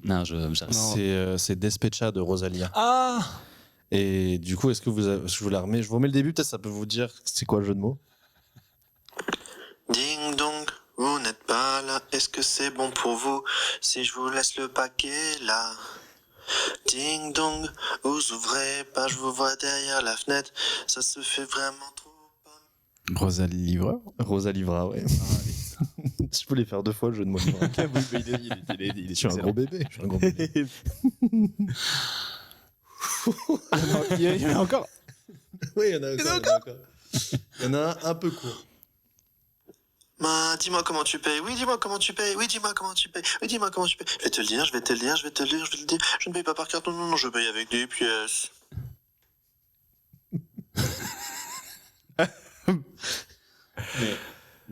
Non, j'arrive. C'est Despecha de Rosalia. Ah. Et du coup, est-ce que je vous la remets? Je vous remets le début, peut-être ça peut vous dire c'est quoi le jeu de mots. Ding dong, vous n'êtes pas là. Est-ce que c'est bon pour vous si je vous laisse le paquet là? Ding dong, vous ouvrez pas, je vous vois derrière la fenêtre. Ça se fait vraiment trop pas. Rosalie Livreur. Rosa Livra, ouais. Je voulais faire 2 fois le jeu de mots. il est Je suis un gros bébé. Je suis un gros bébé. Il y en a encore. Oui, il y en a encore. Il y en a un peu court. Ma, dis-moi comment tu payes. Oui, dis-moi comment tu payes. Oui, dis-moi comment tu payes. Oui, dis-moi comment tu payes. Je vais te le dire. Je ne paye pas par carte. Non, je paye avec des pièces.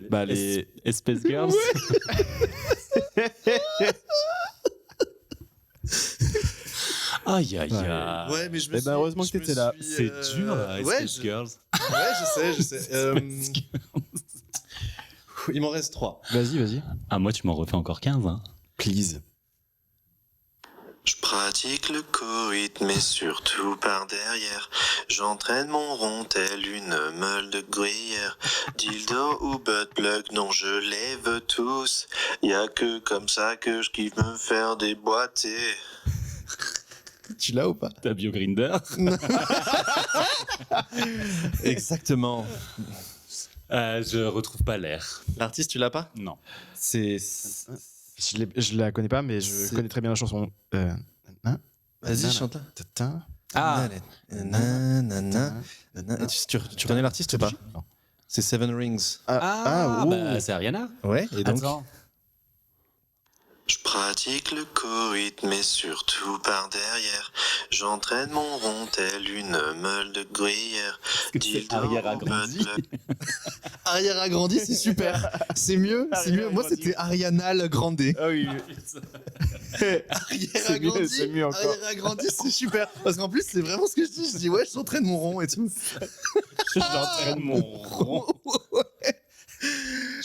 Bah, les. Space Girls. Aïe aïe aïe. Ouais, mais je me Eh ben, heureusement que t'étais là. C'est dur, là, Ouais, Space Girls. ouais, je sais. Il m'en reste 3. Vas-y. Ah, moi, tu m'en refais encore 15. Hein. Please. Je pratique le coït, mais surtout par derrière. J'entraîne mon rond tel une meule de gruyère. Dildo ou butt plug, non, je les veux tous. Y a que comme ça que je kiffe me faire déboîter. Tu l'as ou pas? T'as bio Grinder. Exactement. Je retrouve pas l'air. L'artiste, tu l'as pas? Non. C'est. Je la connais pas, mais je C'est- connais très bien la chanson. Vas-y, chante-la. Tatin. Ah. Nanana. Tu connais l'artiste ou pas? Non. C'est Seven Rings. Bah, c'est Ariana. Ouais, et donc. Attends. Je pratique le coït, mais surtout par derrière. J'entraîne mon rond tel une meule de gruyère. C'est arrière agrandi. Arrière agrandi, c'est super. C'est mieux, c'est mieux. Moi, c'était Ariana Grande. Ah oui. Arrière C'est mieux, agrandi, c'est mieux encore. arrière agrandi, c'est super. Parce qu'en plus, c'est vraiment ce que je dis. Je dis, ouais, j'entraîne mon rond et tout. J'entraîne mon rond.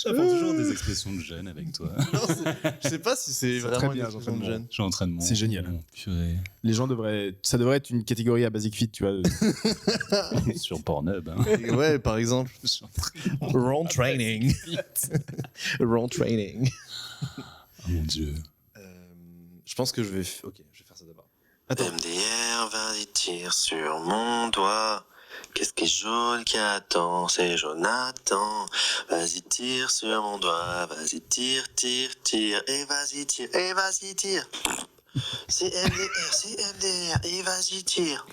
J'apprends toujours des expressions de jeunes avec toi. Non, je sais pas si c'est C'est vraiment très une bien, expression de jeune. J'entraîne mon. C'est génial. mon purée. Les gens ça devrait être une catégorie à Basic Fit, tu vois. Sur Pornhub. Hein. Ouais, par exemple. Wrong training. Wrong training. Oh mon dieu. Je pense que je vais. Ok, je vais faire ça d'abord. Attends. MDR, vas-y, tire sur mon doigt. Qu'est-ce qui est jaune qui attend? C'est Jonathan. Vas-y, tire sur mon doigt. Vas-y, tire. Et vas-y, tire. C'est MDR. Et vas-y, tire.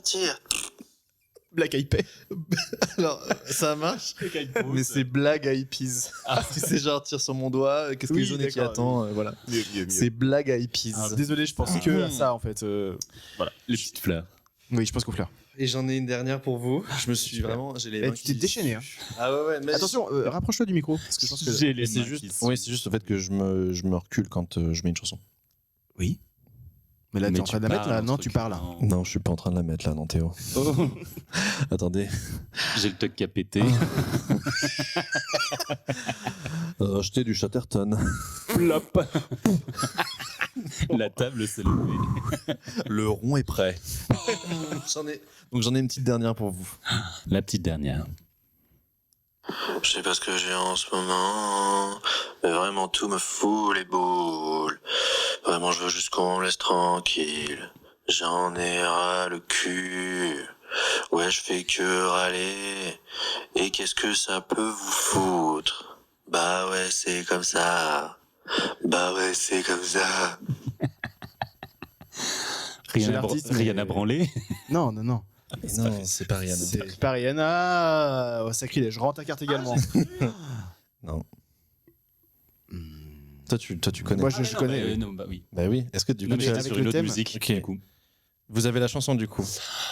Tire. Black Eyed Peas. Alors, ça marche, mais c'est Blague Eyed Peas. Parce que c'est genre, tire sur mon doigt, qu'est-ce Oui, que jaune et qui d'accord, attend, voilà. Mieux. C'est Blague Eyed Peas. Désolé, je pense que à ça, en fait. Voilà, les petites fleurs. Oui, je pense qu'aux fleurs. Et j'en ai une dernière pour vous. Je me suis vraiment. J'ai les mains Tu t'es déchaîné, hein. Ah ouais, mais. Attention, rapproche-toi du micro. Parce que je pense que... J'ai les C'est mains juste, qui oui, c'est juste le fait que je me recule quand je mets une chanson. Oui. Mais là, t'es en train de la mettre, là. Non, tu parles. Non, je suis pas en train de la mettre là, non, Théo. Oh, Attendez. j'ai le tuck qui a pété. Acheter du Chatterton. Flop. La table s'est levée. Le rond est prêt. Donc j'en ai une petite dernière pour vous. La petite dernière. Je sais pas ce que j'ai en ce moment, mais vraiment tout me fout les boules. Vraiment, je veux juste qu'on me laisse tranquille. J'en ai ras le cul. Ouais, je fais que râler. Et qu'est-ce que ça peut vous foutre? Bah ouais, c'est comme ça. J'ai l'artiste, Rien mais- à branler. Non. Non, c'est pas Rihanna. C'est pas Rihanna. Oh, sacrilège. Je rends ta carte également. Non. Toi, tu connais. Moi, je connais. Non, bah oui. Bah oui. Est-ce que du coup, Non, mais tu as- avec sur le une autre thème. musique, Ok. du coup. vous avez la chanson du coup.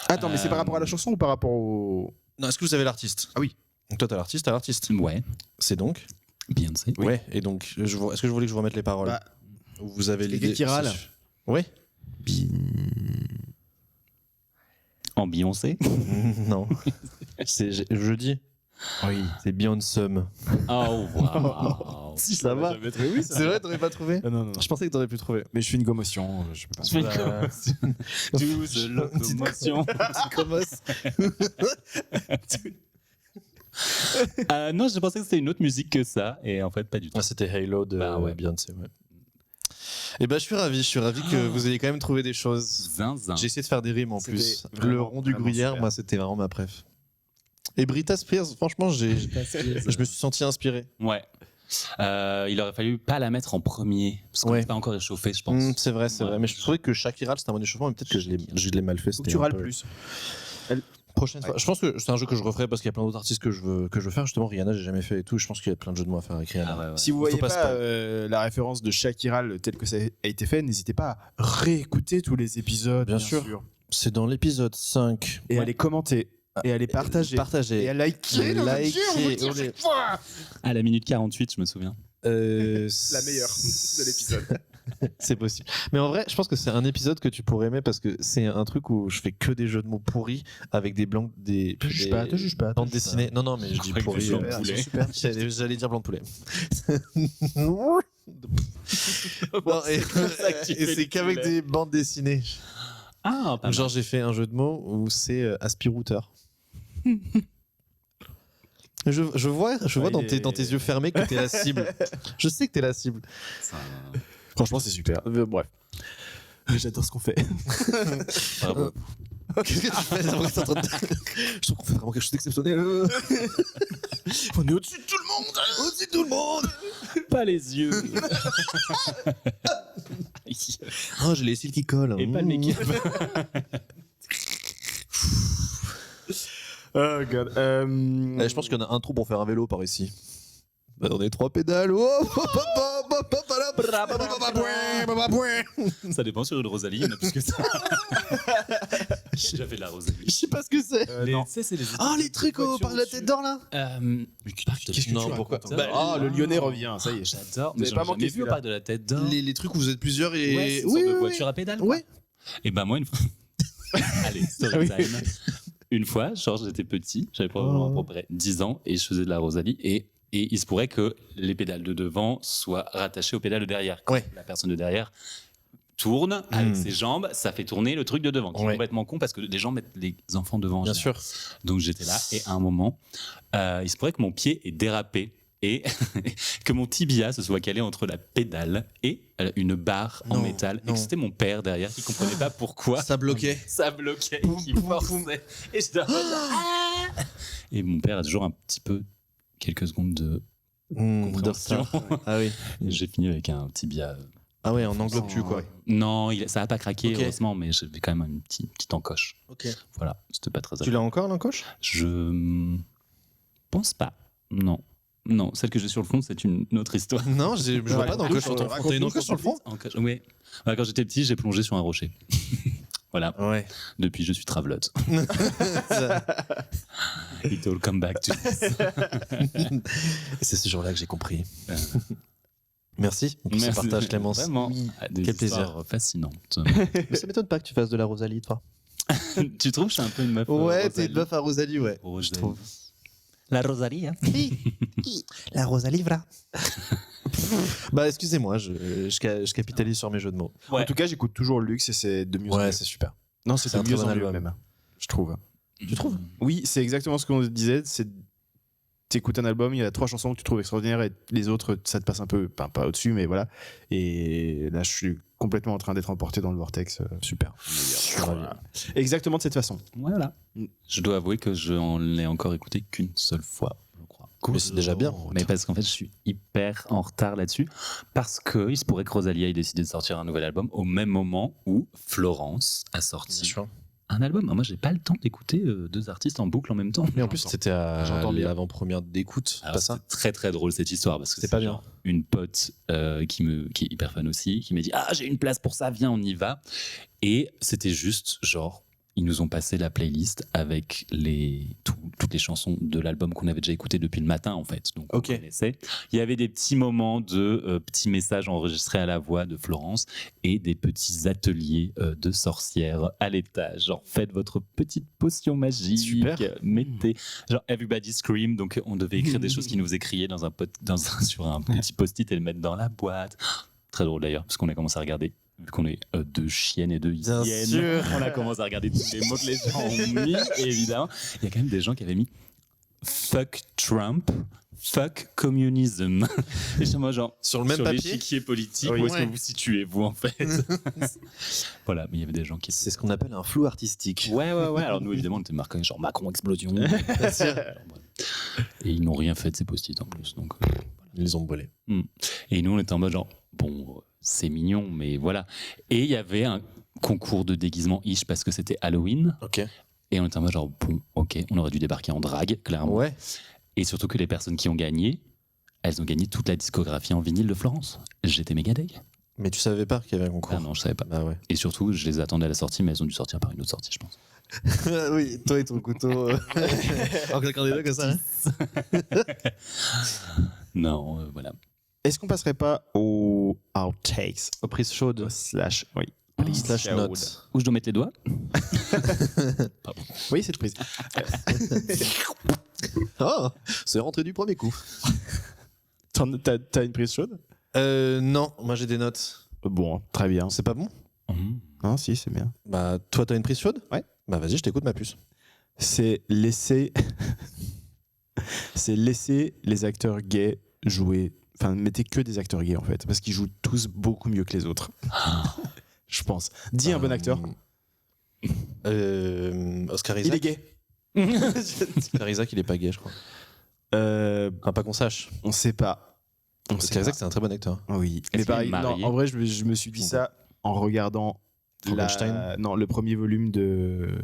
Attends, mais c'est par rapport à la chanson ou par rapport au... Non, est-ce que vous avez l'artiste? Ah oui. Donc toi, t'as l'artiste. Ouais. C'est donc. Beyoncé. Ouais. Et donc, est-ce que je voulais que je vous remette les paroles? Bah, Ou vous avez quelqu'un l'idée? qui râle. Ouais. En Beyoncé. Non. C'est jeudi. Oui. C'est Beyoncé. Oh, waouh. Si, ça va. Oui, C'est vrai, t'aurais pas trouvé? Non. Je pensais que t'aurais pu trouver. Mais je fais une commotion. Je peux pas. Je fais Bah, Douze locomotion. Non, j'ai pensé que c'était une autre musique que ça, et en fait, pas du tout. Ah, c'était Halo de Bah ouais. Beyoncé, ouais. Et ben, je suis ravi que vous ayez quand même trouvé des choses. Zinzin. J'ai essayé de faire des rimes en C'était plus. vraiment, Le rond du vraiment gruyère, super. moi, c'était vraiment ma préf. Et Brita Spears, franchement, je me suis senti inspiré. Ouais. Il aurait fallu pas la mettre en premier, parce qu'on Ouais. n'est pas encore échauffé, je pense. C'est vrai. Ouais. Mais je trouvais que Shakira, c'était un bon échauffement, mais peut-être que je l'ai mal fait. Faut que c'était tu un râles peu- plus. Prochaine fois. Je pense que c'est un jeu que je referai parce qu'il y a plein d'autres artistes que je veux faire. Justement, Rihanna, j'ai jamais fait et tout. Je pense qu'il y a plein de jeux de mots à faire avec Rihanna. Ah ouais, ouais. Si vous Faut voyez pas pas spoil. la référence de Shakira telle que ça a été fait, n'hésitez pas à réécouter tous les épisodes, Bien sûr. C'est dans l'épisode 5. Et à les commenter. Et à les partager. Partager. Et à liker. Liker. À la minute 48, je me souviens. La meilleure de l'épisode. C'est possible. Mais en vrai, je pense que c'est un épisode que tu pourrais aimer parce que c'est un truc où je fais que des jeux de mots pourris avec des blancs, Te juge pas. bandes dessinées. Non, mais je dis croyais que pourri. tu blanc de poulet. Super. J'allais dire blanc de poulet. Bon, et c'est qu'avec des bandes dessinées. Ah, pas mal. Genre, j'ai fait un jeu de mots où c'est aspirouteur. Je vois dans tes yeux fermés que t'es la cible. Je sais que t'es la cible. Ça- Franchement, c'est super. Bref. J'adore ce qu'on fait. Bravo. Qu'est-ce que tu fais? J'ai l'impression que t'es en train de- Je trouve qu'on fait vraiment quelque chose d'exceptionnel. On est au-dessus de tout le monde. Au-dessus de tout le monde. Pas les yeux. Oh, j'ai les cils qui collent. Et pas le make-up. Oh god. Je pense qu'il y en a un trou pour faire un vélo par ici. Bah, on est 3 pédales. Ça dépend sur une Rosalie, il y en a plus que ça. J'ai déjà fait de la Rosalie. Je sais pas ce que c'est. Tu sais, c'est les Ah, les trucs au parc de la tête d'or là. Qu'est-ce que Non, tu pourquoi racontes le Lyonnais revient, ça y est. J'adore. Vous Mais avez pas j'en ai manqué jamais vu au celui-là. parc de la Tête d'Or. Les trucs où vous êtes plusieurs et. Ouais, c'est une sorte de voiture à pédales. Ouais. Et ben moi, une fois. Allez, story time. Une fois, genre j'étais petit, j'avais probablement à peu près 10 ans et je faisais de la Rosalie et il se pourrait que les pédales de devant soient rattachées aux pédales de derrière. Quand Ouais. la personne de derrière tourne avec ses jambes, ça fait tourner le truc de devant. Qui est Ouais. complètement con parce que les gens mettent les enfants devant. en Bien général. sûr. Donc j'étais là et à un moment, il se pourrait que mon pied ait dérapé et que mon tibia se soit calé entre la pédale et une barre en Non, métal et non. que c'était mon père derrière qui comprenait pas pourquoi Ça bloquait. ça bloquait, qui forçait. Et j'étais en mode, ah et mon père a toujours un petit peu quelques secondes de compréhension. Ah oui. J'ai fini avec un tibia. Ah ouais, en englobe-tu quoi. Non, ça a pas craqué Ok. heureusement, mais j'avais quand même une petite encoche. Ok. Voilà, c'était pas très. Tu l'as encore l'encoche? Je pense pas. Non. Non, celle que j'ai sur le front, c'est une autre histoire. Non, je vois pas d'encoche sur ton front. T'as une encoche sur le front? Oui. Ouais, quand j'étais petit, j'ai plongé sur un rocher. Voilà. Ouais. Depuis, je suis travelote. It all come back to this. C'est ce jour-là que j'ai compris. Merci pour ce Merci. partage, Clémence. Vraiment. Des Quel plaisir. histoires fascinantes. Mais ça m'étonne pas que tu fasses de la Rosalie, toi. Tu trouves que je suis un peu une meuf Ouais, t'es Rosalie une meuf à Rosalie, ouais. Rosalie. Je trouve. La Rosalie, hein. La Rosalie, voilà. Bah, excusez-moi, je capitalise sur mes jeux de mots. Ouais. En tout cas, j'écoute toujours le luxe et c'est de mieux en Ouais, mieux. c'est super. Non, c'est c'est de un mieux très en bon mieux album. même, je trouve. Tu trouves? Oui, c'est exactement ce qu'on disait. C'est t'écoutes un album, il y a 3 chansons que tu trouves extraordinaires et les autres, ça te passe un peu, pas au-dessus, mais voilà. Et là, je suis complètement en train d'être emporté dans le vortex. Super. Voilà. Exactement de cette façon. Voilà. Je dois avouer que je n'en ai encore écouté qu'une seule fois, je crois. Mais c'est déjà bien. Mais parce qu'en fait, je suis hyper en retard là-dessus. Parce qu'il se pourrait que Rosalia ait décidé de sortir un nouvel album au même moment où Florence a sorti un album. Moi, j'ai pas le temps d'écouter 2 artistes en boucle en même temps. Mais en plus, c'était à J'entends bien. l'avant-première d'écoute, Alors, pas ça? c'est très très drôle cette histoire parce que C'est pas bien. genre une pote qui est hyper fan aussi, qui m'a dit j'ai une place pour ça, viens on y va. Et c'était juste genre ils nous ont passé la playlist avec toutes les chansons de l'album qu'on avait déjà écouté depuis le matin en fait. Donc Ok. on connaissait. Il y avait des petits moments de petits messages enregistrés à la voix de Florence et des petits ateliers de sorcières à l'étage. Genre faites votre petite potion magique, Super. mettez genre Everybody Scream. Donc on devait écrire des choses qui nous faisaient crier sur un petit post-it et le mettre dans la boîte. Très drôle d'ailleurs parce qu'on a commencé à regarder. Vu qu'on est 2 chiennes et 2 Bien hyènes, sûr. on a commencé à regarder tous les mots que les gens ont mis, et évidemment. Il y a quand même des gens qui avaient mis fuck Trump, fuck communism. Et chez moi, genre, Sur le même sur papier? l'échiquier politique, Oui. où est-ce Ouais. que vous situez, vous, en fait? Voilà, mais il y avait des gens qui. C'est ce qu'on appelle un flou artistique. Ouais. Alors nous, évidemment, on était marqués genre Macron explosion. Bien sûr. Et ils n'ont rien fait de ces post-it en plus. Donc, Ils les ont brûlés. et nous, on était en mode genre, bon, c'est mignon, mais voilà. Et il y avait un concours de déguisement-ish parce que c'était Halloween. Ok. Et on était en mode genre, bon, ok, on aurait dû débarquer en drague, clairement. Ouais. Et surtout que les personnes qui ont gagné, elles ont gagné toute la discographie en vinyle de Florence. J'étais méga deg. Mais tu savais pas qu'il y avait un concours? Ah non, je savais pas. Bah ouais. Et surtout, je les attendais à la sortie, mais elles ont dû sortir par une autre sortie, je pense. Oui, toi et ton couteau. En claquant des doigts comme ça. Non, voilà. Est-ce qu'on passerait pas au outtakes Aux prises chaudes. slash oui Slash chaude. notes. Où je dois mettre les doigts? Oui, cette prise. Oh, c'est rentré du premier coup. T'as une prise chaude? Non, moi j'ai des notes. Bon, très bien. C'est pas bon? Non, si, c'est bien. Bah, toi t'as une prise chaude? Ouais. Bah vas-y, je t'écoute ma puce. C'est laisser les acteurs gays jouer. Enfin, mettez que des acteurs gays en fait, parce qu'ils jouent tous beaucoup mieux que les autres. Je pense. Dis un bon acteur. Oscar Il Isaac. est gay. Oscar Isaac, il est pas gay, je crois. Enfin, pas qu'on sache. On sait pas. On sait Oscar Isaac, pas. c'est un très bon acteur. Oui. Est-ce Mais qu'il est pareil, non, marié en vrai, je me suis dit ça en regardant Frankenstein. Non, le premier volume de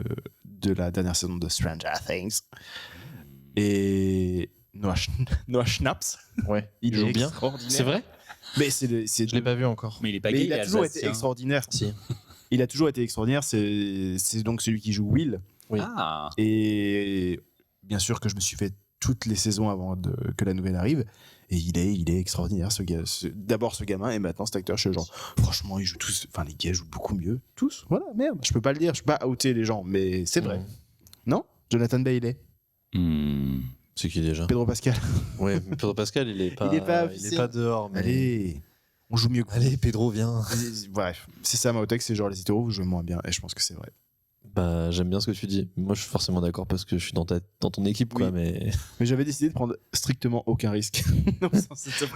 la dernière saison de Stranger Things. Et Noah Schnaps, Ouais, il joue est bien. extraordinaire. C'est vrai? Mais c'est Je l'ai pas vu encore. Mais il est pas Mais gay, il a toujours été alsacien. extraordinaire. Si. Il a toujours été extraordinaire. C'est donc celui qui joue Will. Oui. Ah. Et bien sûr que je me suis fait toutes les saisons avant que la nouvelle arrive. Et il est extraordinaire, ce gars. D'abord ce gamin, et maintenant cet acteur. Je suis genre, franchement, ils jouent tous. Enfin, les gars jouent beaucoup mieux. Tous. Voilà, merde. Je peux pas le dire, je peux pas outer les gens, mais c'est vrai. Mhm. Non? Jonathan Bailey, C'est qui déjà? Pedro Pascal. Ouais, mais Pedro Pascal, il est pas officiel. dehors. Mais... Allez, on joue mieux que vous. Allez, Pedro, viens. Bref, c'est ça, Maotek, c'est genre les hétéros, vous jouez moins bien. Et je pense que c'est vrai. Bah, j'aime bien ce que tu dis. Moi, je suis forcément d'accord parce que je suis dans ton équipe, quoi. Oui. Mais Mais j'avais décidé de prendre strictement aucun risque.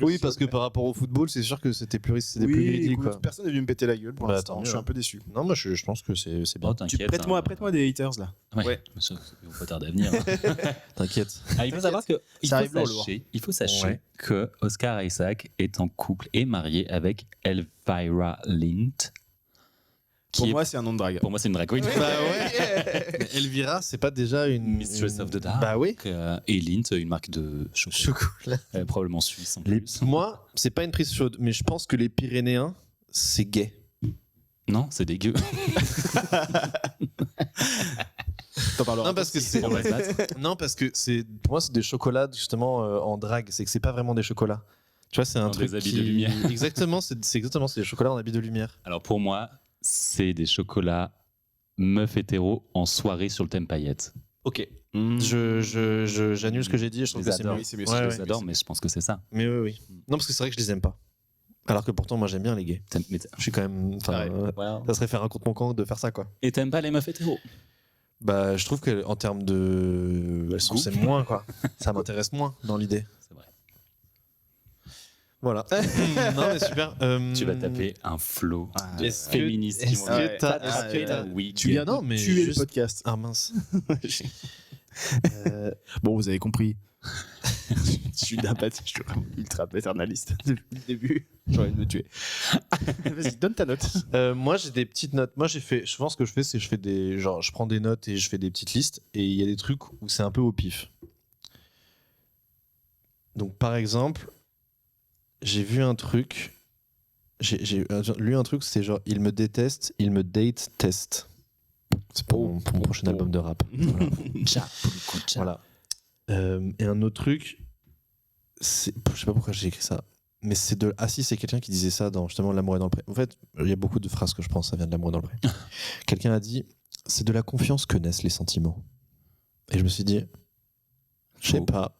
oui, parce que par rapport au football, c'est sûr que c'était plus plus ridicule, écoute, quoi. personne n'est venu me péter la gueule pour Bah, l'instant. tant Je suis mieux. un peu déçu. Non, moi, je pense que c'est bien. Oh, t'inquiète. Prête-moi des haters là. Ouais. Ouais. Ça, ils vont pas tarder à venir. T'inquiète. Ah, il faut savoir que Ça arrive lourd. il faut sachez Ouais. que Oscar Isaac est en couple et marié avec Elvira Lint. Pour Qui est- moi, c'est un nom de drague. pour moi, c'est une drag queen. Bah ouais. Mais Elvira, c'est pas déjà une Mistress of the Dark. Bah oui. Et Lint, une marque de chocolat. Chocolat. Probablement suisse en Les... plus. Moi, c'est pas une prise chaude, mais je pense que les Pyrénéens, c'est gay. Non, c'est dégueu. T'en parleras. Non, parce que c'est. On va se battre. Non, parce que c'est. Pour moi, c'est des chocolats justement en drague. C'est que c'est pas vraiment des chocolats. Tu vois, c'est un Dans truc des habits qui... de lumière. Exactement, c'est exactement, c'est des chocolats en habits de lumière. Alors pour moi, c'est des chocolats meufs hétéro en soirée sur le thème paillettes. Ok. Mmh. J'annule ce que j'ai dit. Je trouve les que c'est adore. mieux. Oui, c'est mieux. Ouais, Je ouais. les adore, mais je pense que c'est ça. Mais oui, oui. Non, parce que c'est vrai que je les aime pas. Alors que pourtant, moi, j'aime bien les gays. Je suis quand même. Enfin, ça serait faire un contre mon camp de faire ça, quoi. Et t'aimes pas les meufs hétéros? Bah, je trouve qu'en termes de. Elles sont Goût. c'est moins, quoi. Ça m'intéresse moins dans l'idée. C'est vrai. Voilà. Non, mais super. Tu vas taper un flot de Est-ce que- féministes qui est-ce vont que dire, t'as- ah, est-ce que t'as- oui, Tu viens Non, de mais tuer juste- le podcast. Ah mince. Bon, vous avez compris. Je suis d'apathie, je suis vraiment ultra paternaliste depuis le début. J'ai envie de me tuer. Vas-y, donne ta note. Moi, j'ai des petites notes. Moi, souvent, ce que je fais, c'est je prends des notes et je fais des petites listes. Et il y a des trucs où c'est un peu au pif. Donc, par exemple, j'ai vu un truc. J'ai lu un truc, c'est genre, il me déteste, il me date test. C'est pour mon prochain album de rap. Voilà. Voilà. Et un autre truc, je sais pas pourquoi j'ai écrit ça, mais c'est de. Ah si, c'est quelqu'un qui disait ça dans justement L'amour est dans le pré. En fait, il y a beaucoup de phrases que je pense, ça vient de L'amour est dans le pré. Quelqu'un a dit, c'est de la confiance que naissent les sentiments. Et je me suis dit, je sais Faux. pas,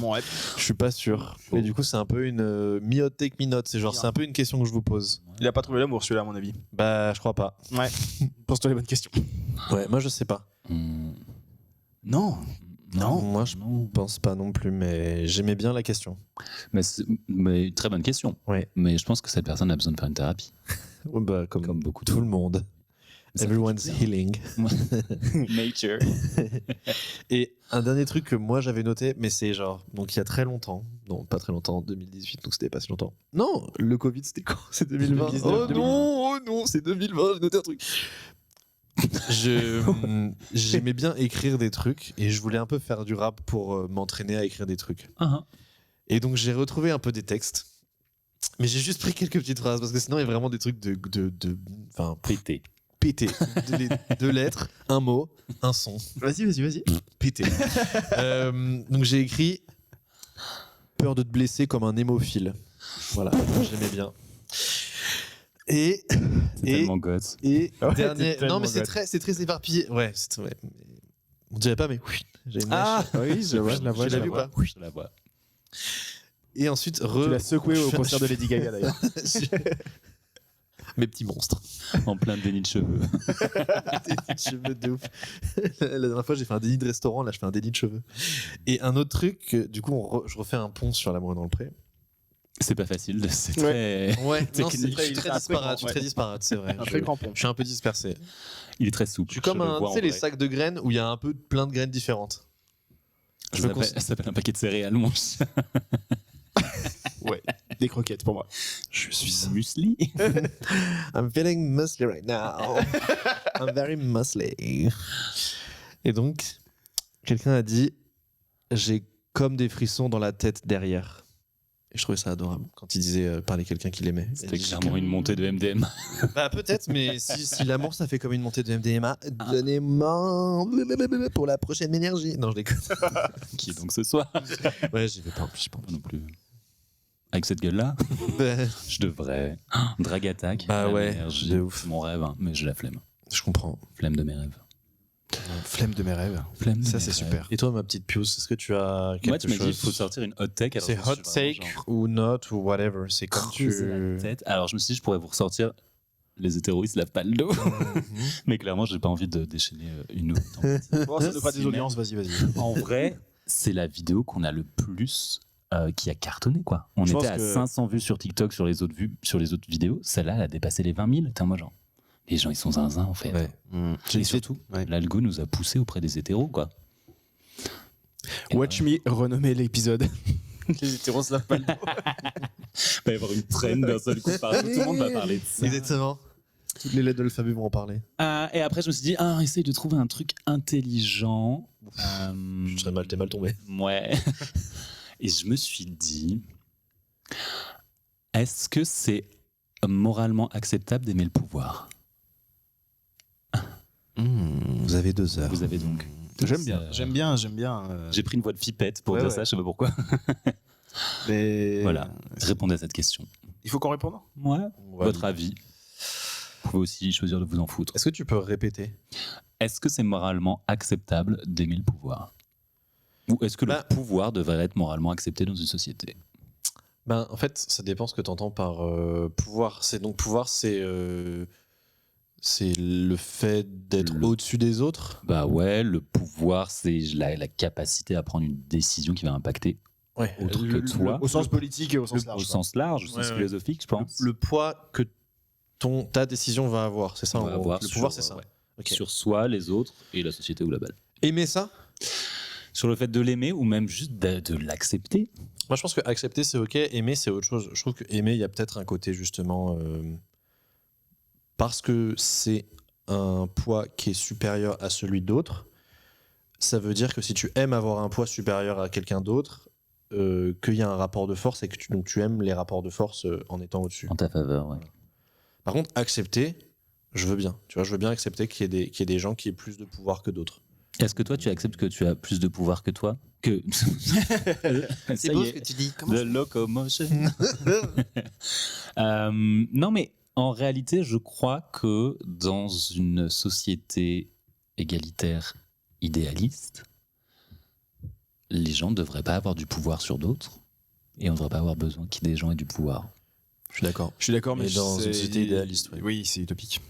Ouais. je suis pas sûr. Et du coup, c'est un peu une mi-hot take mi-note. C'est genre, c'est un peu une question que je vous pose. Il a pas trouvé l'amour, celui-là, à mon avis. Bah, je crois pas. Ouais. Pose-toi les bonnes questions. Ouais, moi je sais pas. Non. Moi je pense pas non plus, mais j'aimais bien la question. Mais très bonne question. Ouais. Mais je pense que cette personne a besoin de faire une thérapie. Ouais, bah, comme beaucoup tout le monde. Ça fait Everyone's du bien. healing. Nature. Et un dernier truc que moi j'avais noté, mais c'est genre, donc il y a très longtemps, non pas très longtemps, 2018, donc c'était pas si longtemps. Non, le Covid c'était quand? C'est 2020. 2019, Oh non, c'est 2020, j'ai noté un truc. J'aimais bien écrire des trucs et je voulais un peu faire du rap pour m'entraîner à écrire des trucs. Et donc j'ai retrouvé un peu des textes. Mais j'ai juste pris quelques petites phrases parce que sinon il y a vraiment des trucs enfin, Pété. pété. Deux lettres, un mot, un son. Vas-y. Pété. Donc j'ai écrit peur de te blesser comme un hémophile. Voilà, j'aimais bien. Et Tellement gosse. et Ouais, dernier. t'es tellement Non mais c'est gosse. très éparpillé. Ouais, ouais. On dirait pas mais oui, j'ai une Ah mèche. oui, je vois, je la vois. Tu l'as vu ou pas? Oui, je la vois. Et ensuite Tu l'as secoué au concert de Lady Gaga d'ailleurs. Mes petits monstres. En plein déni de cheveux. Des cheveux de ouf. La dernière fois, j'ai fait un déni de restaurant, là, je fais un déni de cheveux. Et un autre truc, du coup, je refais un pont sur L'amour est dans le pré. C'est pas facile. C'est très. Ouais, non, Technique. je suis très disparate, c'est vrai. Un très grand pont. Je suis un peu dispersé. Il est très souple. Je suis comme le un, vois tu sais, en les vrai. sacs de graines où il y a un peu plein de graines différentes. Ça s'appelle un paquet de céréales, mon chat. Ouais. Des croquettes pour moi. Je suis Muesli. I'm feeling muscly right now. I'm very muscly. Et donc, quelqu'un a dit j'ai comme des frissons dans la tête derrière. Et je trouvais ça adorable quand il disait parler quelqu'un qu'il aimait. C'était clairement une montée de MDMA. Bah peut-être, mais si l'amour ça fait comme une montée de MDMA, donnez-moi pour la prochaine énergie. Non, je déconne. Qui est donc ce soir? Ouais, j'y vais pas en plus, je pense. Pas non plus. Avec cette gueule-là, je devrais. Drag Attack. Bah la ouais, énergie, de ouf. c'est mon rêve, hein, mais j'ai la flemme. Je comprends. Flemme de mes rêves. Flemme de mes rêves. Flemme de Ça, mes c'est rêves. super. Et toi, ma petite Pius, est-ce que tu as quelque Moi, tu m'as dit chose qu'il faut sortir une hot take. alors C'est je me suis hot vraiment take genre ou not ou whatever. C'est comme creusé tu. la tête. Alors, je me suis dit, je pourrais vous ressortir. Les hétéros, ils se lavent pas le dos. Mais clairement, j'ai pas envie de déchaîner une autre tentative. Bon, ça ne pas des Si, audiences, vas-y. En vrai, c'est la vidéo qu'on a le plus qui a cartonné, quoi. On Je était pense à que- 500 vues sur TikTok sur les autres vidéos. Celle-là, elle a dépassé les 20 000. T'es en mode genre, les gens, ils sont zinzin, en fait. Ouais. Et surtout, Ouais. l'algo nous a poussé auprès des hétéros, quoi. Et Watch me renommer l'épisode. Les hétéros se lavent pas le dos. Il va y avoir une traîne d'un seul coup partout. Tout le monde va parler de ça. Exactement. Toutes les lettres de l'alphabet vont en parler. Et après, je me suis dit, essaye de trouver un truc intelligent. Je serais mal, t'es mal tombé. Ouais. Et je me suis dit, est-ce que c'est moralement acceptable d'aimer le pouvoir? Vous avez 2 heures. Vous avez donc. J'aime bien. J'ai pris une voix de fipette pour Ouais, dire ouais. ça, je sais pas pourquoi. Mais Voilà, répondez à cette question. il faut qu'on réponde. Ouais. Votre avis. Vous pouvez aussi choisir de vous en foutre. Est-ce que tu peux répéter? Est-ce que c'est moralement acceptable d'aimer le pouvoir? Ou est-ce que le pouvoir devrait être moralement accepté dans une société? Ben, en fait, ça dépend ce que tu entends par pouvoir. Pouvoir, c'est le fait d'être au-dessus des autres. Bah ouais, le pouvoir, c'est la capacité à prendre une décision qui va impacter Ouais. autre que toi. Au sens politique et au sens large. Au sens large, au sens Ouais, ouais. philosophique, je pense. Le poids que ta décision va avoir, c'est ça en Va gros. avoir Le pouvoir, sur, c'est ça. ouais. Ok. Sur soi, les autres et la société globale. Aimer ça? Sur le fait de l'aimer ou même juste de l'accepter. Moi, je pense que accepter, c'est ok. Aimer, c'est autre chose. Je trouve que aimer, il y a peut-être un côté justement parce que c'est un poids qui est supérieur à celui d'autre. Ça veut dire que si tu aimes avoir un poids supérieur à quelqu'un d'autre, qu'il y a un rapport de force et que tu aimes les rapports de force en étant au-dessus. En ta faveur, ouais. Par contre, accepter, je veux bien. Tu vois, je veux bien accepter qu'il y ait des gens qui aient plus de pouvoir que d'autres. Est-ce que toi, tu acceptes que tu as plus de pouvoir que toi? Que... C'est beau ce que tu dis. Comment The locomotion. Non, mais en réalité, je crois que dans une société égalitaire idéaliste, les gens ne devraient pas avoir du pouvoir sur d'autres et on ne devrait pas avoir besoin qu'il y ait des gens aient du pouvoir. Je suis d'accord. Je suis d'accord, mais Mais dans c'est- une société idéaliste, oui. Oui, c'est utopique.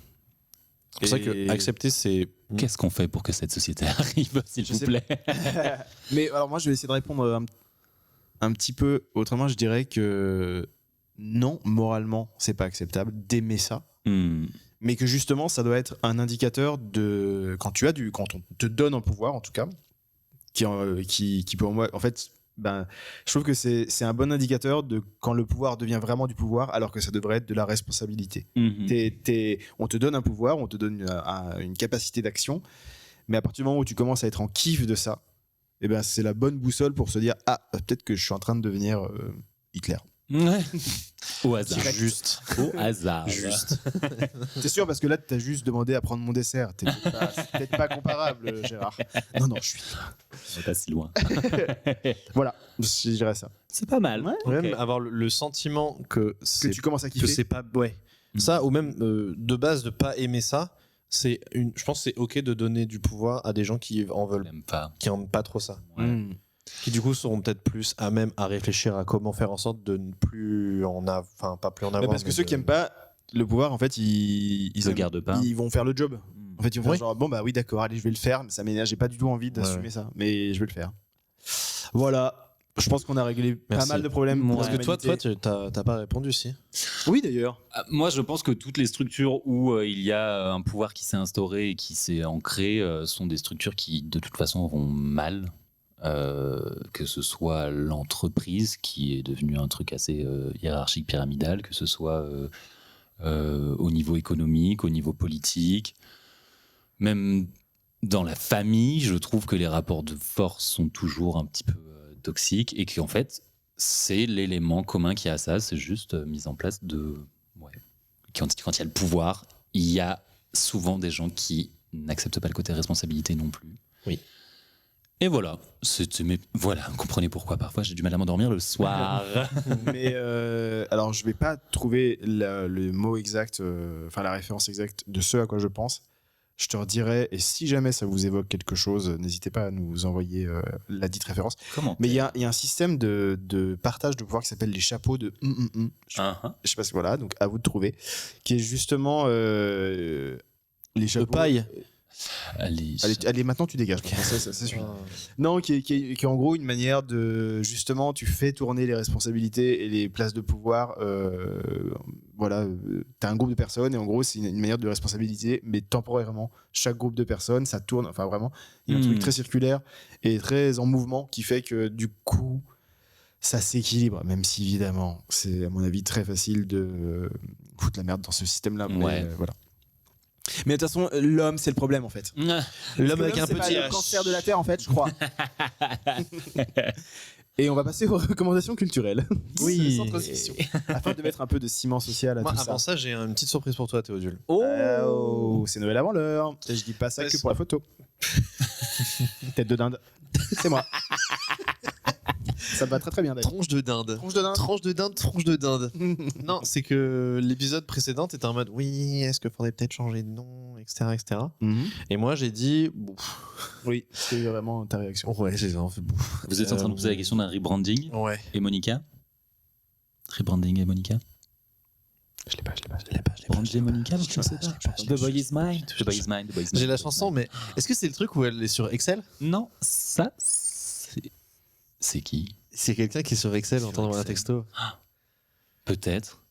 C'est pour ça que accepter, c'est. Qu'est-ce qu'on fait pour que cette société arrive, s'il Je vous sais plaît? Mais alors moi, je vais essayer de répondre un petit peu autrement. Je dirais que non, moralement, c'est pas acceptable d'aimer ça. Mais que justement, ça doit être un indicateur de quand on te donne un pouvoir, en tout cas, qui pour moi, en fait, je trouve que c'est un bon indicateur de quand le pouvoir devient vraiment du pouvoir, alors que ça devrait être de la responsabilité. On te donne un pouvoir, on te donne une capacité d'action, mais à partir du moment où tu commences à être en kiff de ça, c'est la bonne boussole pour se dire peut-être que je suis en train de devenir Hitler. Ouais. Au hasard. Direct. Juste. Au hasard. Juste. T'es sûr parce que là t'as juste demandé à prendre mon dessert. C'est peut-être pas comparable, Gérard. Non, je suis là. On est pas si loin. Voilà, je dirais ça. C'est pas mal. Même Ok. avoir le sentiment que Que tu commences à que kiffer. c'est pas ça ou même de base de pas aimer ça, je pense que c'est ok de donner du pouvoir à des gens qui en veulent J'aime pas. qui en pas trop ça, Mm. qui du coup seront peut-être plus à même à réfléchir à comment faire en sorte de ne plus pas plus en avoir, Parce que mais ceux qui aiment pas le pouvoir, en fait, ils le gardent pas. Ils vont faire le job. En fait, ils vont faire Oui. genre bon oui d'accord, allez je vais le faire, mais ça m'énerve, j'ai pas du tout envie d'assumer ça, mais je vais le faire. Voilà. Je pense qu'on a réglé pas Merci. mal de problèmes. pour parce que toi l'humanité. t'as pas répondu si. Oui d'ailleurs. Moi, je pense que toutes les structures où il y a un pouvoir qui s'est instauré et qui s'est ancré sont des structures qui, de toute façon, vont mal. que ce soit l'entreprise qui est devenue un truc assez hiérarchique, pyramidal, que ce soit au niveau économique, au niveau politique, même dans la famille, je trouve que les rapports de force sont toujours un petit peu toxiques et qu'en fait, c'est l'élément commun qu'il y a à ça, c'est juste mise en place de... Ouais. Quand il y a le pouvoir, il y a souvent des gens qui n'acceptent pas le côté responsabilité non plus. Oui. Et voilà, voilà, vous comprenez pourquoi parfois j'ai du mal à m'endormir le soir. Mais alors, je vais pas trouver le mot exact, enfin la référence exacte de ce à quoi je pense. Je te redirai, et si jamais ça vous évoque quelque chose, n'hésitez pas à nous envoyer la dite référence. Comment? Mais il y a un système de partage de pouvoir qui s'appelle les chapeaux de Je sais pas ce que voilà, donc à vous de trouver, qui est justement les chapeaux. De paille. Allez, maintenant tu dégages. Ça suffit. Non, qui est en gros une manière de justement, tu fais tourner les responsabilités et les places de pouvoir. Voilà, t'as un groupe de personnes et en gros c'est une manière de responsabilité, mais temporairement. Chaque groupe de personnes, ça tourne. Enfin vraiment, il y a un truc très circulaire et très en mouvement qui fait que du coup, ça s'équilibre. Même si évidemment, c'est à mon avis très facile de foutre la merde dans ce système-là. Ouais. Mais, voilà. Mais de toute façon, l'homme, c'est le problème en fait. L'homme avec un c'est petit pas le H. cancer de la Terre en fait, je crois. Et on va passer aux recommandations culturelles. Oui. Sans transition. Afin de mettre un peu de ciment social à Moi, tout avant ça. ça, j'ai une petite surprise pour toi, Théodule. Oh, c'est Noël avant l'heure. Et je dis pas ça que pour la photo. Tête de dinde. C'est moi. Ça me va très très bien d'ailleurs. Tronche de dinde. Tronche de dinde. Tronche de dinde, tronche de dinde. Non, c'est que l'épisode précédent était en mode oui, est-ce qu'il faudrait peut-être changer de nom, etc. etc. Et moi, j'ai dit. Oui, c'est vraiment ta réaction. Ouais, j'ai en fait. Vous êtes en train de poser la question d'un rebranding. Ouais. Et Monica? Rebranding et Monica? Je l'ai pas. Rebranding et Monica? Je sais pas. The Boy is Mine. The Boy is Mine. The Boy is Mine. J'ai la chanson, mais est-ce que c'est le truc où elle est sur Excel? Non, ça, c'est qui? C'est quelqu'un qui est sur Excel en train d'envoyer un texto. Peut-être.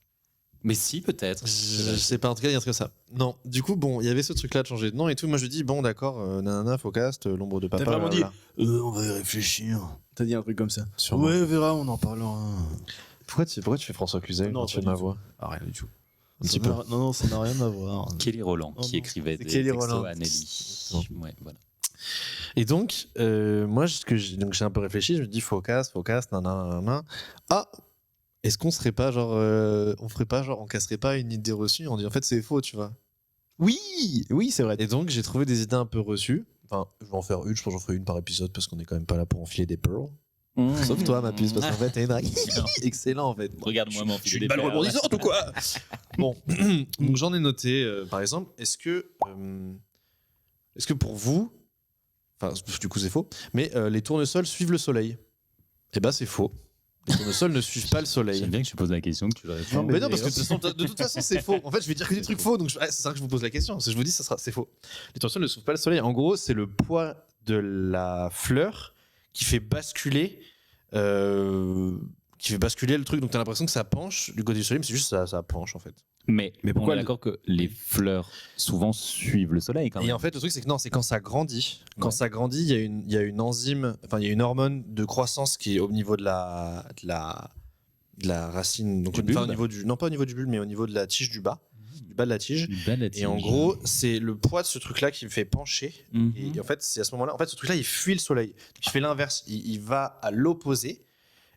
Mais si, peut-être. Je sais pas, en tout cas, il y a un truc comme ça. Non, du coup, bon, il y avait ce truc-là de changer de nom et tout. Moi, je dis, bon, d'accord, nanana, Focast, l'ombre de papa. T'as vraiment dit blablabla. on va y réfléchir. T'as dit un truc comme ça. Sûrement. Ouais, on verra, on en parlera. Pourquoi tu fais François Cluzet Non, quand tu pas fais ma du voix? Ah, rien du tout. Un petit peu. Non, ça n'a rien à voir. Kelly Rowland Oh qui non, écrivait c'est des Kelly textos Rowland. à Nelly. Ouais, voilà. Et donc, moi, donc j'ai un peu réfléchi, je me dis Focast, nanana. Ah, est-ce qu'on serait pas genre, on casserait pas une idée reçue, on dit en fait c'est faux, tu vois. Oui, c'est vrai. Et donc j'ai trouvé des idées un peu reçues. Enfin, je vais en faire une, je pense que j'en ferai une par épisode parce qu'on est quand même pas là pour enfiler des pearls. Sauf toi, ma puce, parce qu'en fait, t'es une drague. Excellent, en fait. Regarde-moi mon Je suis filet une balle d'épaule. rebondissante ou quoi? Bon, donc j'en ai noté, par exemple, est-ce que pour vous, enfin, du coup c'est faux, mais les tournesols suivent le soleil? Eh ben c'est faux. Les tournesols ne suivent pas le soleil. J'aime bien que tu poses la question, que tu le réponds. Mais non, parce que de toute façon, c'est faux. En fait, je vais dire que des trucs faux, donc c'est ça que je vous pose la question. Si je vous dis, c'est faux. Les tournesols ne suivent pas le soleil. En gros, c'est le poids de la fleur qui fait basculer le truc. Donc t'as l'impression que ça penche du côté du soleil, mais c'est juste ça penche en fait. Mais pourquoi on est d'accord que les fleurs souvent suivent le soleil quand même. Et en fait, le truc c'est que non, c'est quand ça grandit. Quand ça grandit, il y a une enzyme, enfin il y a une hormone de croissance qui est au niveau de la racine, donc Du enfin, au bulbe. niveau du, non pas au niveau du bulbe, mais au niveau de la tige du bas de la tige. Une belle Et en gros, c'est le poids de ce truc-là qui me fait pencher. Mhm. Et en fait, c'est à ce moment-là, en fait, ce truc-là, il fuit le soleil. Donc, il fait l'inverse. Il va à l'opposé.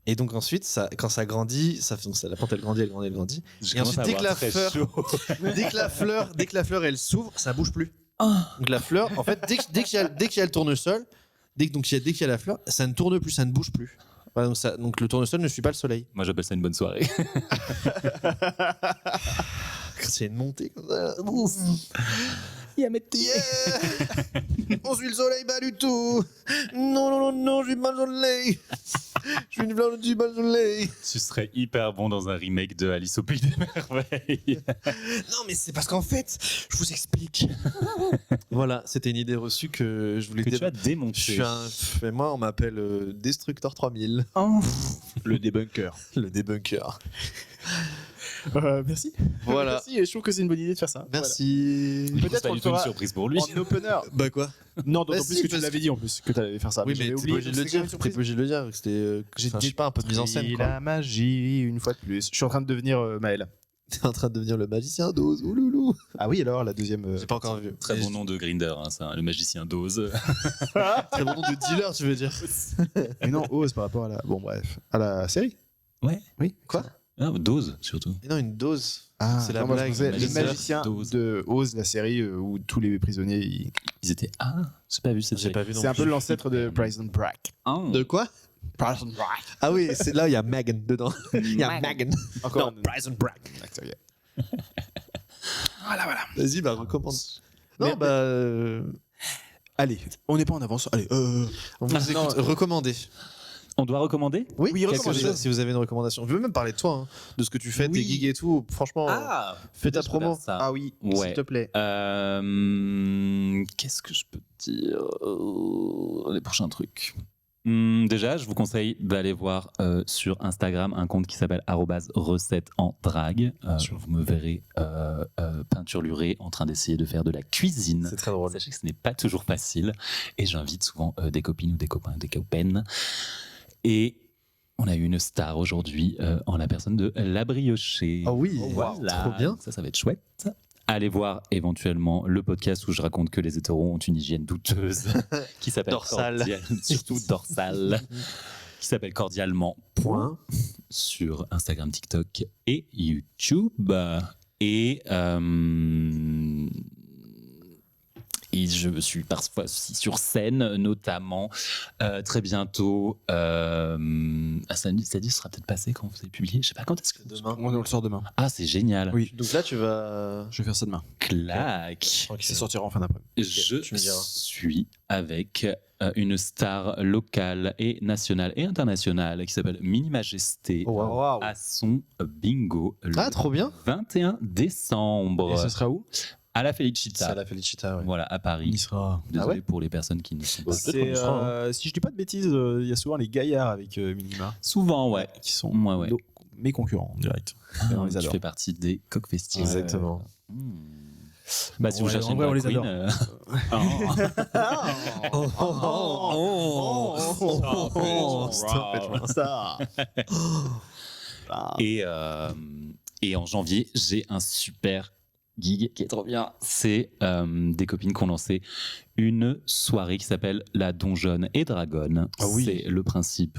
Et donc ensuite, quand ça grandit, la plante elle grandit. Et ensuite, dès que la fleur elle s'ouvre, ça bouge plus. Donc la fleur, en fait, dès qu'il y a le tournesol, dès qu'il y a la fleur, ça ne tourne plus, ça ne bouge plus. Voilà, donc le tournesol ne suit pas le soleil. Moi j'appelle ça une bonne soirée. C'est une montée comme ça. Ouf. On suit le soleil pas du tout. Non, je suis mal soleil. Je suis une fleur du mal soleil. Tu serais hyper bon dans un remake de Alice au Pays des Merveilles. Non, mais c'est parce qu'en fait, je vous explique. Voilà, c'était une idée reçue que je voulais Que tu as Je démonté. suis mais moi, on m'appelle Destructor 3000. Le débunker. Le débunker. Merci. Voilà. Merci, et je trouve que c'est une bonne idée de faire ça. Merci. Voilà. C'est Peut-être pas on du le tout une fera surprise pour lui. en opener. Bah quoi? Non, Bah d'autant si, plus que tu parce l'avais dit en plus que tu allais faire ça. Oui, mais j'avais t'es oublié. pas obligé de le C'est quand même dire. une T'es pas surprise. obligé de le dire. C'était, J'ai je sais pas, un peu de mise en scène. Quoi. la magie une fois de plus. Je suis en train de devenir Maël. T'es en train de devenir le magicien d'Oz. Ouloulou. Ah oui, alors la deuxième. J'ai pas encore vu. Très Mais bon nom de Grinder, hein, ça, le magicien d'Oz. Très bon nom de dealer, tu veux dire. Mais non, Ose par rapport à la. Bon, bref. À la série. Ouais. Oui. Quoi? Ah, Dose, surtout. Mais non, une dose. Ah, C'est la non, moi, je blague. pensais le Magicien magicien d'Oz. de Oz, la série où tous les prisonniers. Ils étaient. Ah, j'ai pas vu cette J'ai série. pas vu non C'est un plus. peu l'ancêtre de Prison Break. Ah. De quoi? Prison Break. Ah oui, c'est là, il y a Megan dedans. Il y a Megan. Encore Non, un Prison Break. acteur gay. Voilà, voilà. Vas-y, bah recommande. Non, Mais- bah. Allez, on n'est pas en avance. Allez, On vous écoute. Recommandez. On doit recommander Oui, Oui, quelque recommandez. chose si vous avez une recommandation. Je veux même parler de toi, hein, de ce que tu fais, Oui. tes gigs et tout. Franchement, fais ta peut-être je peux promo. faire ça. Ah oui, Ouais. s'il te plaît. Qu'est-ce que je peux te dire les prochains trucs. Déjà, je vous conseille d'aller voir sur Instagram un compte qui s'appelle @recette en drague. Vous me verrez peinturlurer en train d'essayer de faire de la cuisine. C'est très drôle. Sachez que ce n'est pas toujours facile et j'invite souvent des copines ou des copains, des copaines. Et on a eu une star aujourd'hui en la personne de La Briochée. Ah oui, Voilà. trop bien. Donc ça va être chouette. Allez voir éventuellement le podcast où je raconte que les hétéros ont une hygiène douteuse qui s'appelle Dorsale. surtout dorsale, qui s'appelle Cordialement Point. sur Instagram, TikTok et YouTube. Et je suis parfois aussi sur scène, notamment très bientôt. Ça sera peut-être passé quand vous avez publié. Je sais pas quand est-ce que Demain. On le sort demain. Ah, c'est génial. Oui. Donc là, tu vas. Je vais faire ça demain. Clac. Ça sortira en fin d'après-midi. Je tu me diras. suis avec une star locale et nationale et internationale qui s'appelle Mini Majesté Oh, wow. à son bingo le Ah, trop bien. 21 décembre Et ce sera où? à la C'est Felicita. à la Felicita, ouais. Voilà, à Paris. Il sera. Désolé Ah ouais pour les personnes qui ne sont pas. Peut-être qu'on y sera, Si je dis pas de bêtises, il y a souvent les gaillards avec Minima Souvent, ouais. qui sont Ouais. mes concurrents en direct. Et on les Tu adore. fais partie des coq festives. Exactement. Bah, si En vous vrai, cherchez en vrai, on une les drag adore. queen, Stop it, ça. Et en janvier, j'ai un super gig qui est trop bien. C'est des copines qui ont lancé une soirée qui s'appelle la Donjonne et Dragonne. Ah oui. C'est le principe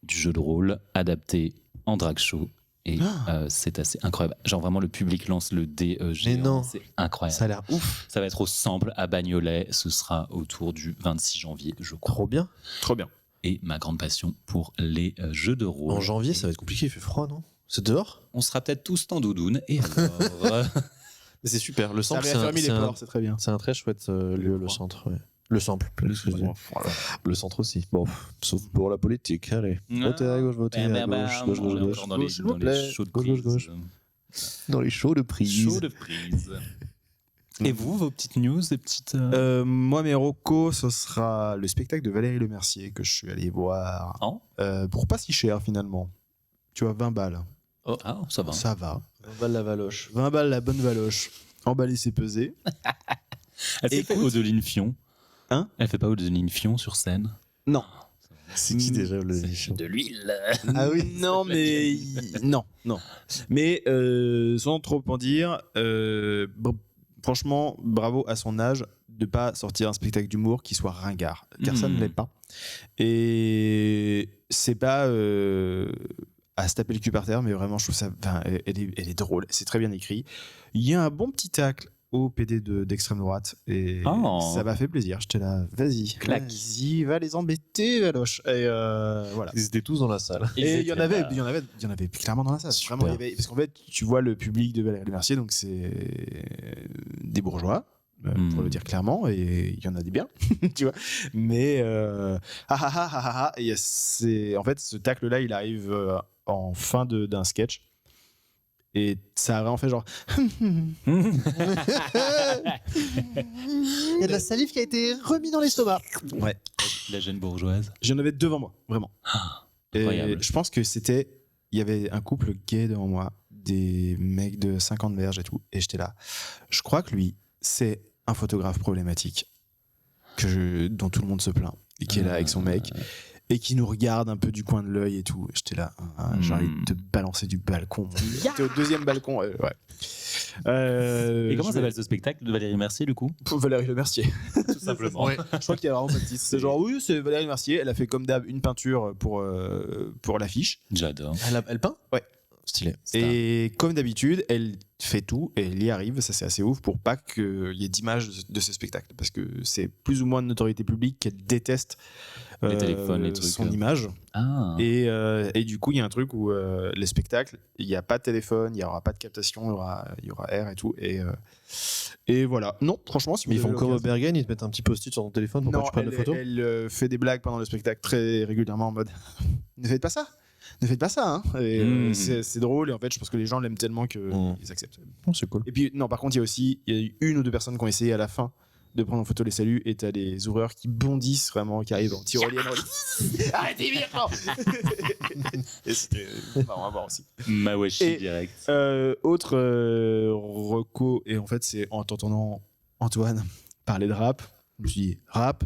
du jeu de rôle adapté en drag show. Et c'est assez incroyable. Genre vraiment le public lance le dé géant. non. C'est incroyable. Ça a l'air ouf. Ça va être au Sample à Bagnolet. Ce sera autour du 26 janvier, je crois. Trop bien. Trop bien. Et ma grande passion pour les jeux de rôle. En janvier, ça va être compliqué. Il fait froid, non? C'est dehors? On sera peut-être tous en doudoune. Et alors Mais c'est super. Le Ça sample, avait affermi les ports, c'est très bien. c'est un très chouette lieu, le centre. Ouais. Le sample. excusez-moi. Le centre aussi. Bon, sauf pour la politique. Allez. Votez à gauche, votez à gauche. Gauche, gauche, gauche. Dans les, S'il dans vous les plaît. shows de Gauche, prise. gauche, gauche. Dans les shows de prise. Shows de prise. Et vous, vos petites news, des petites. Moi, mes recos, ce sera le spectacle de Valérie Lemercier que je suis allé voir. Oh. Pour pas si cher finalement. Tu vois, 20 balles. Ah, ça va. Ça va. On va la valoche. 20 balles la bonne valoche. Emballer, c'est pesé. Elle fait Écoute. Odeline Fion. Hein? Elle fait pas Odeline Fion sur scène. Non. C'est qui déjà le De l'huile. Ah oui, non, mais non. Mais sans trop en dire, franchement, bravo à son âge de pas sortir un spectacle d'humour qui soit ringard, car ça ne l'est pas. Et c'est pas à se taper le cul par terre, mais vraiment, je trouve ça. Elle est drôle, c'est très bien écrit. Il y a un bon petit tacle au PD d'extrême droite et ça m'a fait plaisir. J'étais là, vas-y, va les embêter, Valoche. Et voilà. Ils étaient tous dans la salle. Et il y en avait clairement dans la salle. Super. Vraiment, parce qu'en fait, tu vois le public de Valérie Lemercier, donc c'est des bourgeois, pour le dire clairement, et il y en a des biens, tu vois. Mais et en fait, ce tacle-là, il arrive en fin d'un sketch. Et ça a vraiment fait genre. Il y a de la salive qui a été remise dans l'estomac. Ouais. La jeune bourgeoise. J'en avais devant moi, vraiment. Incroyable. Et je pense que il y avait un couple gay devant moi, des mecs de 50 berges et tout. Et j'étais là. Je crois que lui, c'est un photographe problématique dont tout le monde se plaint et qui est là avec son mec et qui nous regarde un peu du coin de l'œil et tout. J'étais là, j'ai envie de te balancer du balcon. J'étais au deuxième balcon. Ouais. Et comment s'appelle ce spectacle de Valérie Mercier, du coup? Valérie Le Mercier. Tout simplement. Ouais. Je crois qu'il y a vraiment pas de titre. C'est genre, oui, c'est Valérie Mercier. Elle a fait comme d'hab une peinture pour l'affiche. J'adore. Elle peint? Ouais. Stylé. Et comme d'habitude, elle fait tout et elle y arrive. Ça, c'est assez ouf pour pas qu'il y ait d'image de ce spectacle. Parce que c'est plus ou moins de notoriété publique qu'elle déteste Les téléphones, les trucs. son image. Ah. Et du coup, il y a un truc où les spectacles, il n'y a pas de téléphone, il n'y aura pas de captation, il y aura air et tout. Et voilà. Non, franchement, si vous Mais ils avez font comme au l'occasion- Bergen, ils te mettent un petit post-it sur ton téléphone pour pas Non, que tu prennes des photos. elle fait des blagues pendant le spectacle très régulièrement en mode ne faites pas ça. Ne faites pas ça, hein. Et, c'est drôle et en fait je pense que les gens l'aiment tellement qu'ils acceptent. Oh, c'est cool. Et puis non, par contre il y a eu une ou deux personnes qui ont essayé à la fin de prendre en photo les saluts et t'as des horreurs qui bondissent vraiment, qui arrivent en tyrolienne. Arrêtez bien. Et c'était marrant à voir aussi. Mawashi Et, direct. Autre reco, et en fait c'est en t'entendant Antoine parler de rap, je me suis dit rap,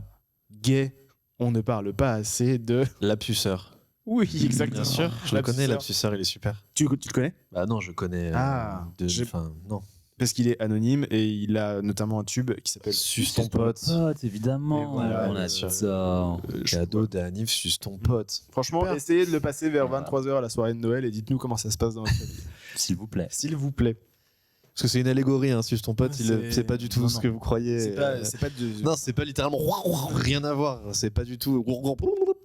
gay, on ne parle pas assez de... Lapsuseur. Oui, exactement. Bien sûr, je le connais, Lapsuseur, il est super. Tu le connais? Bah non, je connais. Non. Parce qu'il est anonyme et il a notamment un tube qui s'appelle Suce ton pote. Évidemment. Et voilà, on a bien sûr. ça. Cadeau d'Anif, suce ton pote. Franchement, Super. essayez de le passer vers 23h à la soirée de Noël et dites-nous comment ça se passe dans votre famille. S'il vous plaît. S'il vous plaît. Parce que c'est une allégorie, hein, suce ton pote, c'est pas du tout non, ce que vous croyez. C'est pas de... Non, c'est pas littéralement rien à voir. C'est pas du tout.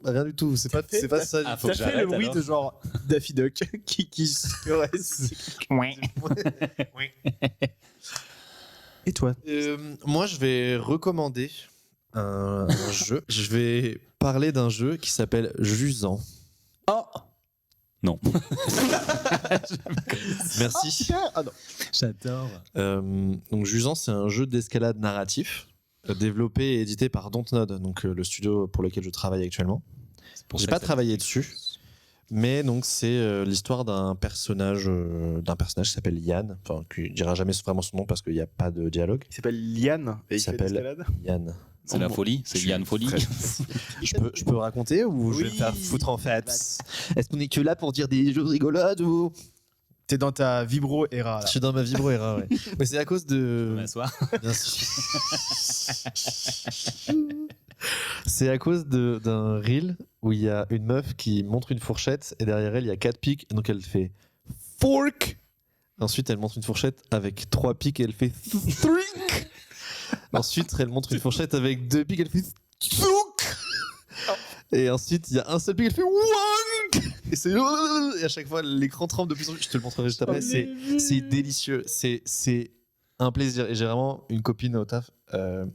Rien du tout. C'est pas ça. Ah, faut T'as que fait j'arrête, le bruit alors. de genre Daffy Duck qui se caresse. Et toi? Moi, je vais recommander un jeu. Je vais parler d'un jeu qui s'appelle Jusant. Oh non. Merci. Ah non. J'adore. Donc Jusant, c'est un jeu d'escalade narratif développé et édité par Dontnod, donc le studio pour lequel je travaille actuellement. J'ai pas travaillé dessus, mais donc c'est l'histoire d'un personnage qui s'appelle Yann, enfin qui dira jamais vraiment son nom parce qu'il n'y a pas de dialogue. Il s'appelle Liane et il fait de s'appelle l'escalade. Yann. C'est la folie. C'est Yann Folie. Je peux raconter ou je vais me faire foutre en fait? Est-ce qu'on est que là pour dire des jeux rigolotes ou T'es dans ta vibro era là. je suis dans ma vibro era, ouais. Mais c'est à cause de. M'asseoir. Bien sûr. C'est à cause d'un reel où il y a une meuf qui montre une fourchette et derrière elle il y a 4 pics et donc elle fait fork. Ensuite elle montre une fourchette avec 3 pics et elle fait thrink. Ensuite elle montre une fourchette avec 2 pics et elle fait souk. Et ensuite il y a un seul pic et elle fait wank. Et c'est et à chaque fois l'écran tremble de plus en plus. Je te le montrerai juste après. C'est délicieux. C'est un plaisir. Et j'ai vraiment une copine au taf,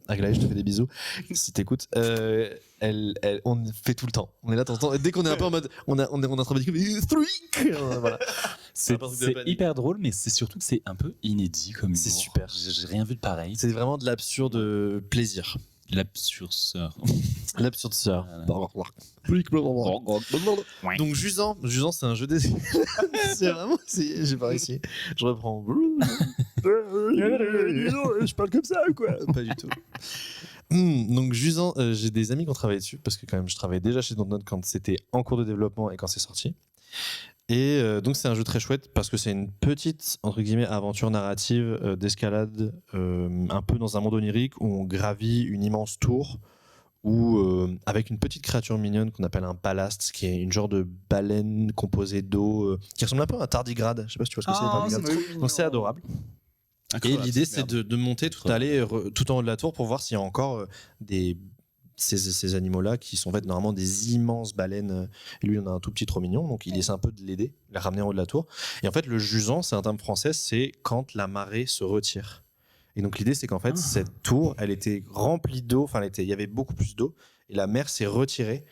Aglaé, je te fais des bisous. Si t'écoutes, on fait tout le temps. On est là, t'entends. Dès qu'on est un peu en mode, on est en train de dire, voilà. C'est un truc de panique. hyper drôle, mais c'est surtout que c'est un peu inédit comme C'est humour. super. J'ai rien vu de pareil. C'est vraiment de l'absurde plaisir. L'absurdeur. L'absurde sœur. Ouais. Donc Jusant, c'est un jeu d'essai. C'est vraiment, j'ai pas réussi. Je reprends. Je parle comme ça quoi? Pas du tout. Donc Jusant, j'ai des amis qui ont travaillé dessus parce que quand même je travaillais déjà chez Dontnod quand c'était en cours de développement et quand c'est sorti. Et donc c'est un jeu très chouette parce que c'est une petite entre guillemets aventure narrative d'escalade un peu dans un monde onirique où on gravit une immense tour où avec une petite créature mignonne qu'on appelle un ballast qui est une genre de baleine composée d'eau qui ressemble un peu à un tardigrade. Je sais pas si tu vois ce que c'est un tardigrade. Donc c'est adorable. Et l'idée c'est de monter tout en haut de la tour pour voir s'il y a encore ces animaux-là qui sont en fait normalement des immenses baleines. Et lui, il en a un tout petit trop mignon, donc il essaie un peu de l'aider, de la ramener en haut de la tour. Et en fait, le jusant, c'est un terme français, c'est quand la marée se retire. Et donc l'idée, c'est qu'en fait, cette tour, elle était remplie d'eau, enfin, il y avait beaucoup plus d'eau, et la mer s'est retirée.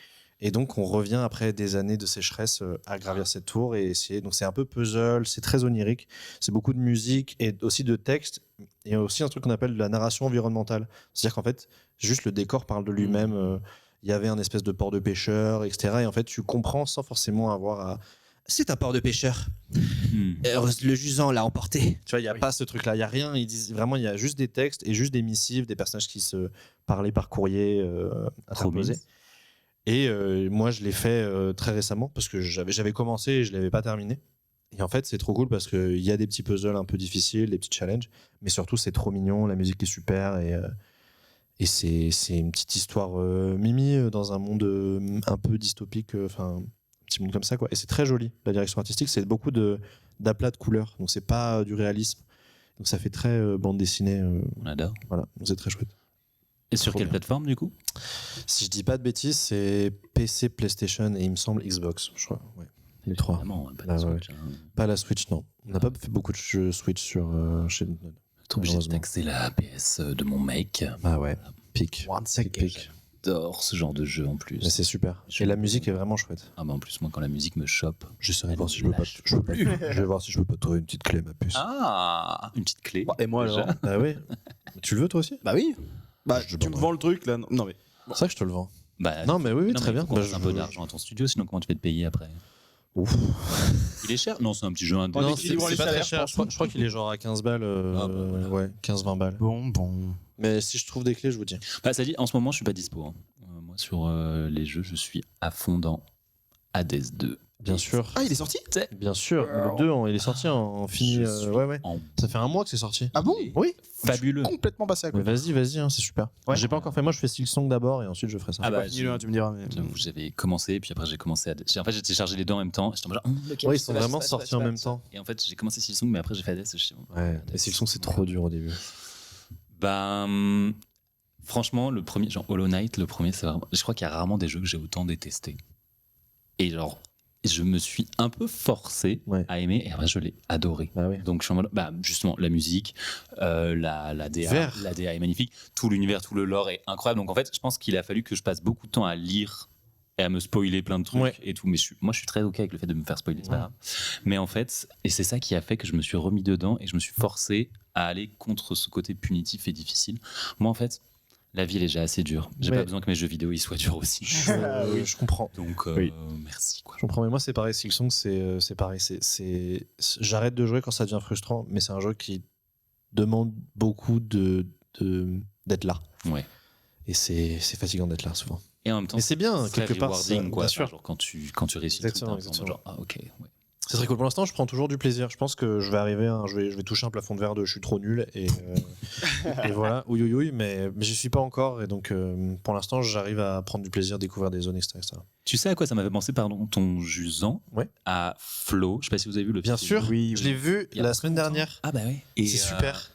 Et donc, on revient après des années de sécheresse à gravir cette tour et essayer. Donc, c'est un peu puzzle, c'est très onirique, c'est beaucoup de musique et aussi de texte. Et aussi un truc qu'on appelle de la narration environnementale. C'est-à-dire qu'en fait, juste le décor parle de lui-même. Il y avait un espèce de port de pêcheurs, etc. Et en fait, tu comprends sans forcément avoir c'est un port de pêcheur. Le jusant l'a emporté. Tu vois, il y a pas ce truc-là, il y a rien. Ils disent vraiment, il y a juste des textes et juste des missives, des personnages qui se parlaient par courrier interposé. Et moi, je l'ai fait très récemment parce que j'avais commencé et je l'avais pas terminé. Et en fait, c'est trop cool parce qu'il y a des petits puzzles un peu difficiles, des petits challenges, mais surtout, c'est trop mignon, la musique est super et c'est une petite histoire mimi dans un monde un peu dystopique, enfin, un petit monde comme ça, quoi. Et c'est très joli. La direction artistique, c'est beaucoup d'aplats de couleurs, donc c'est pas du réalisme. Donc ça fait très bande dessinée. On adore. Voilà, donc c'est très chouette. Et sur quelle plateforme du coup ? Si je dis pas de bêtises, c'est PC, PlayStation et il me semble Xbox, je crois. Ouais. Les trois. Vraiment, pas la Switch. Pas la Switch, non. On n'a pas fait beaucoup de jeux Switch chez nous. T'es obligé de taxer la PS de mon mec. Ah ouais, pic. Pic. J'adore ce genre de jeu en plus. Mais c'est super. Et la musique est vraiment chouette. Ah bah en plus, moi, quand la musique me chope. J'essaierai de voir si je vais voir si je peux pas trouver une petite clé, ma puce. Ah, une petite clé. Et moi alors ? Bah oui. Tu le veux toi aussi ? Bah oui. Bah tu me vends le truc là. Non mais. C'est ça que je te le vends. Bah, non mais oui, très bien. Bah, un peu d'argent à ton studio, sinon comment tu vas te payer après ? Ouf. Il est cher ? Non, c'est un petit jeu indé. Non, c'est pas très cher. Je crois qu'il est genre à 15 balles. Ouais, 15-20 balles. Bon. Mais si je trouve des clés, je vous dis. Bah, ça dit, en ce moment, je suis pas dispo. Hein. Moi, sur les jeux, je suis à fond dans Hades 2. Bien sûr. Ah, il est sorti ? Bien sûr. Le 2, il est sorti en fini. Ouais. Ça fait un mois que c'est sorti. Ah bon ? Oui. Fabuleux. Complètement passé à côté. Mais vas-y, hein, c'est super. Ouais. J'ai pas encore fait. Moi, je fais Silksong d'abord et ensuite je ferai ça. Ah bah, tu me diras. Mais... J'avais commencé, puis après j'ai commencé à. En fait, j'ai téléchargé les deux en même temps. J'étais en mode, ouais, ils sont vraiment sortis en même temps. Et en fait, j'ai commencé Silksong, mais après j'ai fait Hades. Ouais. Et Silksong, c'est trop dur au début. Bah. Franchement, le premier, genre Hollow Knight, le premier, c'est vraiment. Je crois qu'il y a rarement des jeux que j'ai autant détesté. Et genre. Je me suis un peu forcé à aimer et après je l'ai adoré. Bah oui. Donc je suis en mode, justement la musique, la DA, la DA est magnifique, tout l'univers, tout le lore est incroyable. Donc en fait, je pense qu'il a fallu que je passe beaucoup de temps à lire et à me spoiler plein de trucs et tout. Mais moi je suis très ok avec le fait de me faire spoiler, c'est pas grave. Mais en fait, et c'est ça qui a fait que je me suis remis dedans et je me suis forcé à aller contre ce côté punitif et difficile. Moi en fait, la vie elle est déjà assez dure. J'ai pas besoin que mes jeux vidéo ils soient durs aussi. Oui, je comprends. Donc merci quoi. Je comprends, mais moi c'est pareil. Silksong, c'est pareil. J'arrête de jouer quand ça devient frustrant, mais c'est un jeu qui demande beaucoup d'être là. Ouais. Et c'est fatigant d'être là souvent. Et en même temps, mais c'est bien quelque part. Quoi. Bien sûr. Genre quand tu réussis. Exactement. Genre ok. Ouais. C'est très cool. Pour l'instant, je prends toujours du plaisir. Je pense que je vais arriver, je vais toucher un plafond de verre de je suis trop nul et voilà, ouïouïouï, mais j'y suis pas encore et donc pour l'instant, j'arrive à prendre du plaisir, découvrir des zones, etc. Tu sais à quoi ça m'avait pensé, pardon, ton jusant à Flow. Je sais pas si vous avez vu le film. Bien sûr, je l'ai vu la semaine dernière. Ah bah oui. C'est super.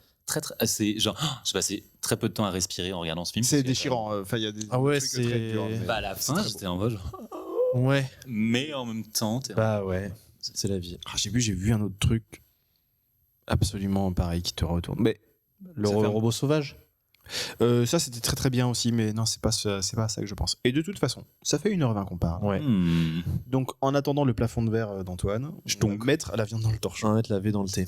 C'est genre, j'ai passé très peu de temps à respirer en regardant ce film. C'est déchirant. Enfin, il y a des trucs très durs. Bah à la fin, j'étais en mode. Ouais. Mais en même temps, bah ouais. C'est la vie. J'ai vu un autre truc absolument pareil qui te retourne. Mais le robot sauvage. Ça c'était très très bien aussi, mais non c'est pas ça que je pense. Et de toute façon, ça fait 1h20 qu'on parle. Ouais. Donc en attendant le plafond de verre d'Antoine, je vais mettre la viande dans le torchon. On va mettre la V dans le thé.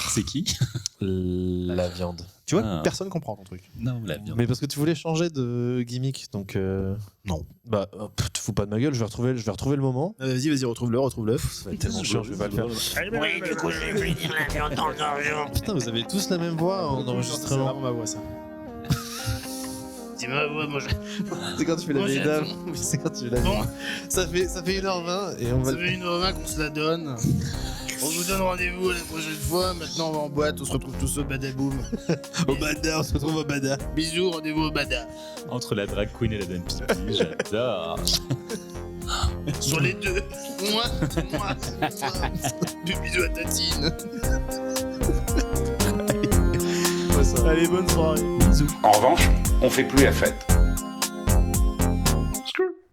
C'est qui? La viande. Tu vois, personne comprend ton truc. Non, la viande. Mais parce que tu voulais changer de gimmick, donc non. Bah, te fous pas de ma gueule, je vais retrouver le moment. Vas-y, retrouve-le. Ça va être tellement chiant, je vais pas le faire. Oui, du coup, je vais finir la viande dans le torchon. Putain, vous avez tous la même voix en enregistrement. C'est vraiment ma voix, ça. C'est ma voix, moi. C'est quand tu fais la vieille dame. C'est quand tu fais la vieille. Ça fait 1h20 et on va. Ça fait 1h20 qu'on se la donne. On vous donne rendez-vous la prochaine fois. Maintenant, on va en boîte. On se retrouve tous au Badaboom. Au Bada, on se retrouve au Bada. Bisous, rendez-vous au Bada. Entre la drag queen et la dame pipi, j'adore. Sur les deux. Moi. Du bisou à Tatine. Allez, bonne soirée. En revanche, on fait plus la fête.